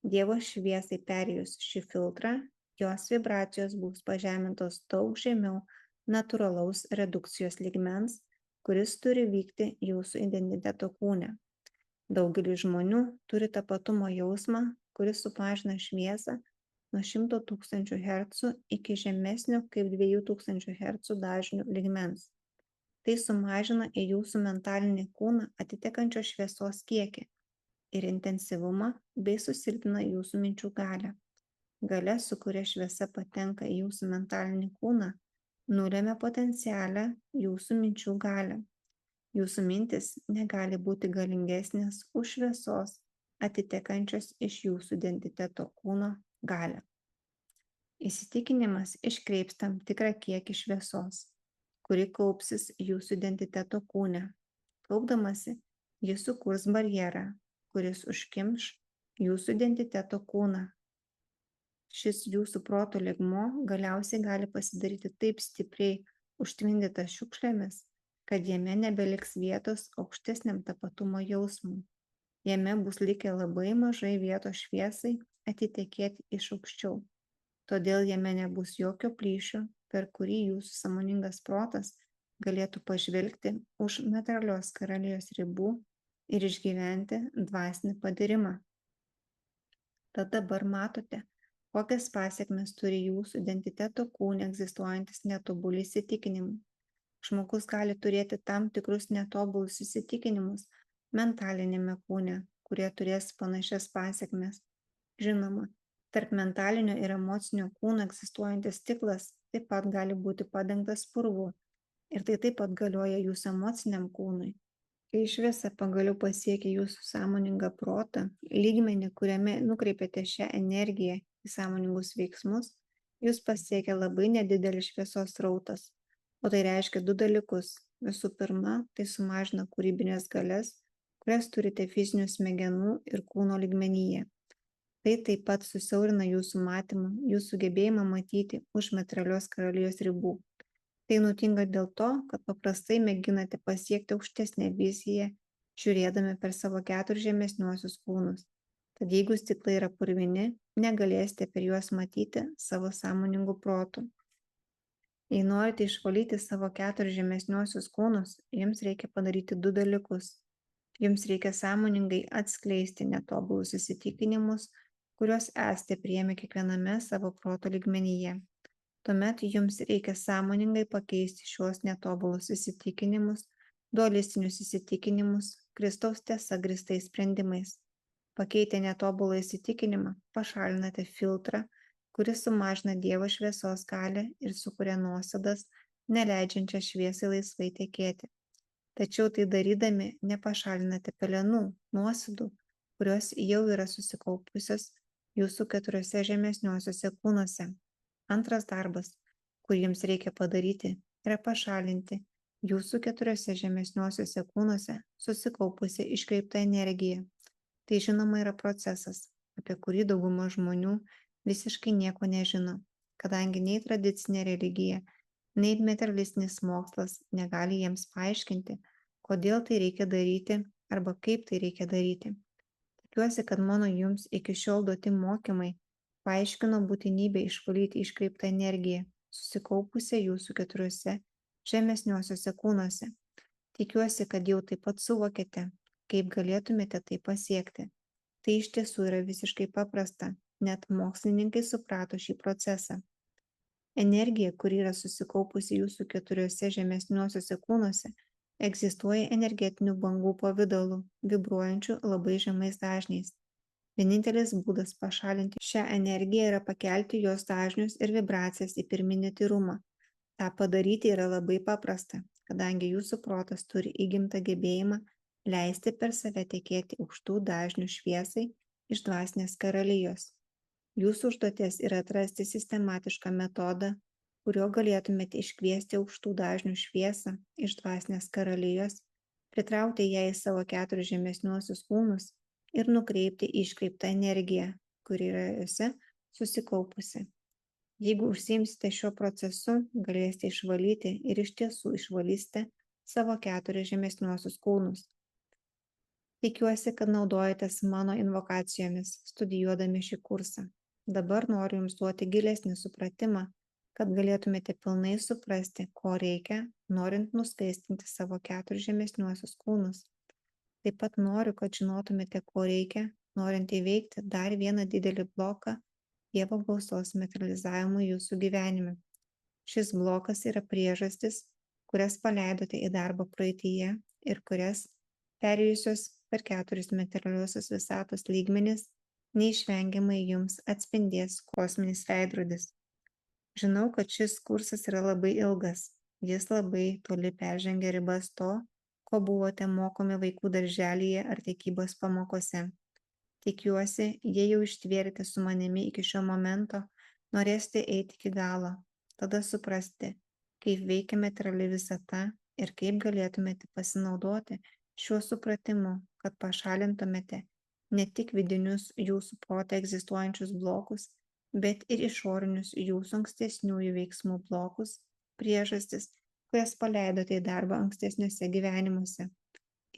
Dievo šviesai perėjus šį filtrą, jos vibracijos bus pažemintos daug žemiau natūralaus redukcijos lygmens, kuris turi vykti jūsų identiteto kūne. Daugelis žmonių turi tapatumo jausmą, kuris sumažina šviesą nuo 100 000 Hz iki žemesnio kaip 2000 Hz dažnių lygmens. Tai sumažina į jūsų mentalinį kūną atitekančio šviesos kiekį ir intensyvumą bei susilpnina jūsų minčių galią. Galia, su kuria šviesa patenka į jūsų mentalinį kūną, nulemia potencialią jūsų minčių galią. Jūsų mintis negali būti galingesnės už šviesos atitekančios iš jūsų identiteto kūno galią. Įsitikinimas iškreips tam tikrą kiekį šviesos, kuri kaupsis jūsų identiteto kūne. Kaupdamasi, jis sukurs barjerą, kuris užkimš jūsų identiteto kūną. Šis jūsų proto lygmuo galiausiai gali pasidaryti taip stipriai užtvindytas šiukšlėmis, kad jame nebeliks vietos aukštesniam tapatumo jausmui. Jame bus likę labai mažai vietos šviesai atitekėti iš aukščiau. Todėl jame nebus jokio plyšio, per kurį jūsų sąmoningas protas galėtų pažvelgti už materialios karalijos ribų ir išgyventi dvasinį patyrimą. Tad dabar matote, kokias pasekmes turi jūsų identiteto kūne egzistuojantis netobuli įsitikinimai. Žmogus gali turėti tam tikrus netobulus įsitikinimus mentalinėme kūne, kurie turės panašias pasekmes. Žinoma, tarp mentalinio ir emocinio kūno egzistuojantis stiklas taip pat gali būti padengtas purvu ir tai taip pat galioja jūsų emociniam kūnui. Kai šviesa pagaliau pasiekia jūsų sąmoningą protą, lygmenį, kuriame nukreipiate šią energiją į sąmoningus veiksmus, jūs pasiekia labai nedidelis šviesos srautas. O tai reiškia du dalykus. Visų pirma, tai sumažina kūrybinės galias, kurias turite fizinių smegenų ir kūno lygmenyje. Tai taip pat susiaurina jūsų matymą, jūsų gebėjimą matyti už materialios karalijos ribų. Tai nutinka dėl to, kad paprastai mėginate pasiekti aukštesnę viziją, žiūrėdami per savo 4 žemesniuosius kūnus. Tad jeigu stiklai yra purvini, negalėsite per juos matyti savo sąmoningų protų. Jei norite išvalyti savo 4 žemesniuosius kūnus, jums reikia padaryti 2 dalykus. Jums reikia sąmoningai atskleisti netobulus įsitikinimus, kuriuos esate priėmę kiekviename savo proto lygmenyje. Tuomet jums reikia sąmoningai pakeisti šios netobulus įsitikinimus, dualistinius įsitikinimus, Kristaus tiesa grįstais sprendimais. Pakeitę netobulą įsitikinimą, pašalinate filtrą, kuris sumažina Dievo šviesos galią ir sukuria nuosėdas, neleidžiančią šviesai laisvai tekėti. Tačiau tai darydami nepašalinate pelenų, nuosėdų, kurios jau yra susikaupusios jūsų 4 žemesniuosiuose kūnuose. Antras darbas, kurį jums reikia padaryti, yra pašalinti jūsų 4 žemesniuosiuose kūnuose susikaupusią iškreiptą energiją. Tai žinoma yra procesas, apie kurį dauguma žmonių visiškai nieko nežino, kadangi nei tradicinė religija, nei materialistinis mokslas negali jiems paaiškinti, kodėl tai reikia daryti arba kaip tai reikia daryti. Tikiuosi, kad mano jums iki šiol duoti mokymai paaiškino būtinybę išvalyti iškreiptą energiją, susikaupusią jūsų 4 žemesniuosiuose kūnuose. Tikiuosi, kad jau taip pat suvokėte, kaip galėtumėte tai pasiekti. Tai iš tiesų yra visiškai paprasta, net mokslininkai suprato šį procesą. Energija, kuri yra susikaupusi jūsų 4 žemesniuosiuose kūnuose, egzistuoja energetinių bangų pavidalu, vibruojančių labai žemais dažniais. Vienintelis būdas pašalinti šią energiją yra pakelti jos dažnius ir vibracijas į pirminį tyrumą. Ta padaryti yra labai paprasta, kadangi jūsų protas turi įgimtą gebėjimą leisti per save tekėti aukštų dažnių šviesai iš dvasinės karalijos. Jūsų užduotis yra atrasti sistematišką metodą, kuriuo galėtumėte iškviesti aukštų dažnių šviesą iš dvasinės karalijos, pritraukti ją į savo 4 žemesniuosius kūnus ir nukreipti iškreiptą energiją, kuri yra juose susikaupusi. Jeigu užsiimsite šiuo procesu, galėsite išvalyti ir iš tiesų išvalysite savo 4 žemesniuosius kūnus. Tikiuosi, kad naudojatės mano invokacijomis, studijuodami šį kursą. Dabar noriu jums duoti gilesnį supratimą, kad galėtumėte pilnai suprasti, ko reikia, norint nuskaistinti savo 4 žemesniuosius kūnus. Taip pat noriu, kad žinotumėte, ko reikia, norint įveikti dar vieną didelį bloką Dievo gausos materializavimui jūsų gyvenime. Šis blokas yra priežastis, kurias paleidote į darbą praeityje ir kurias, perėjusios per 4 materialiosios visatos lygmenis, neišvengiamai jums atspindės kosminis veidrodis. Žinau, kad šis kursas yra labai ilgas. Jis labai toli peržengia ribas to, ko buvote mokomi vaikų darželyje ar tikybos pamokose. Tikiuosi, jei jau ištvėrėte su manimi iki šio momento, norėsite eiti iki galo. Tada suprasite, kaip veikia materiali visata ir kaip galėtumėte pasinaudoti šiuo supratimu, kad pašalintumėte ne tik vidinius jūsų prote egzistuojančius blokus, bet ir išorinius jūsų ankstesniųjų veiksmų blokus, priežastis, kurias paleidote į darbą ankstesniuose gyvenimuose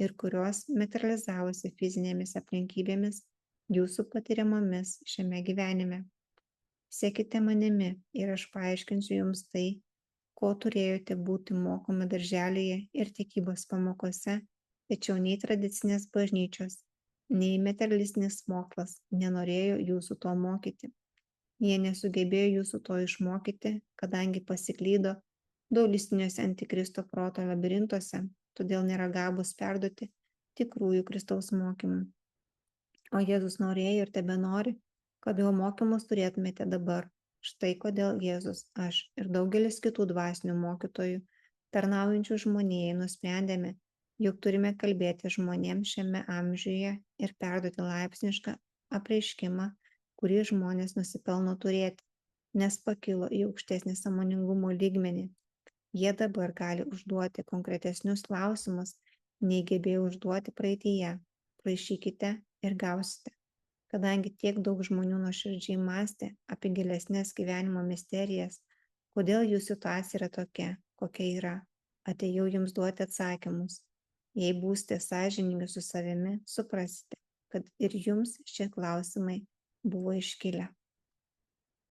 ir kurios materializavosi fizinėmis aplinkybėmis jūsų patiriamomis šiame gyvenime. Sekite manimi ir aš paaiškinsiu jums tai, ko turėjote būti mokomi darželyje ir tikybos pamokose, tačiau nei tradicinės bažnyčios, nei materialistinis mokslas nenorėjo jūsų to mokyti. Jie nesugebėjo jūsų to išmokyti, kadangi pasiklydo dualistiniuose antikristo proto labirintuose, todėl nėra gabūs perduoti tikrųjų Kristaus mokymų. O Jėzus norėjo ir tebenori, kad jo mokymus turėtumėte dabar. Štai kodėl Jėzus, aš ir daugelis kitų dvasinių mokytojų, tarnaujančių žmonijai, nusprendėme, jog turime kalbėti žmonėms šiame amžiuje ir perduoti laipsnišką apreiškimą, kurį žmonės nusipelno turėti, nes pakilo į aukštesnį sąmoningumo lygmenį. Jie dabar gali užduoti konkretesnius klausimus, nei gebėjo užduoti praeityje. Prašykite ir gausite. Kadangi tiek daug žmonių nuoširdžiai mąstė apie gilesnės gyvenimo misterijas, kodėl jų situacija yra tokia, kokia yra, atėjau jums duoti atsakymus. Jei būsite sąžiningi su savimi, suprasite, kad ir jums šie klausimai buvo iškilę.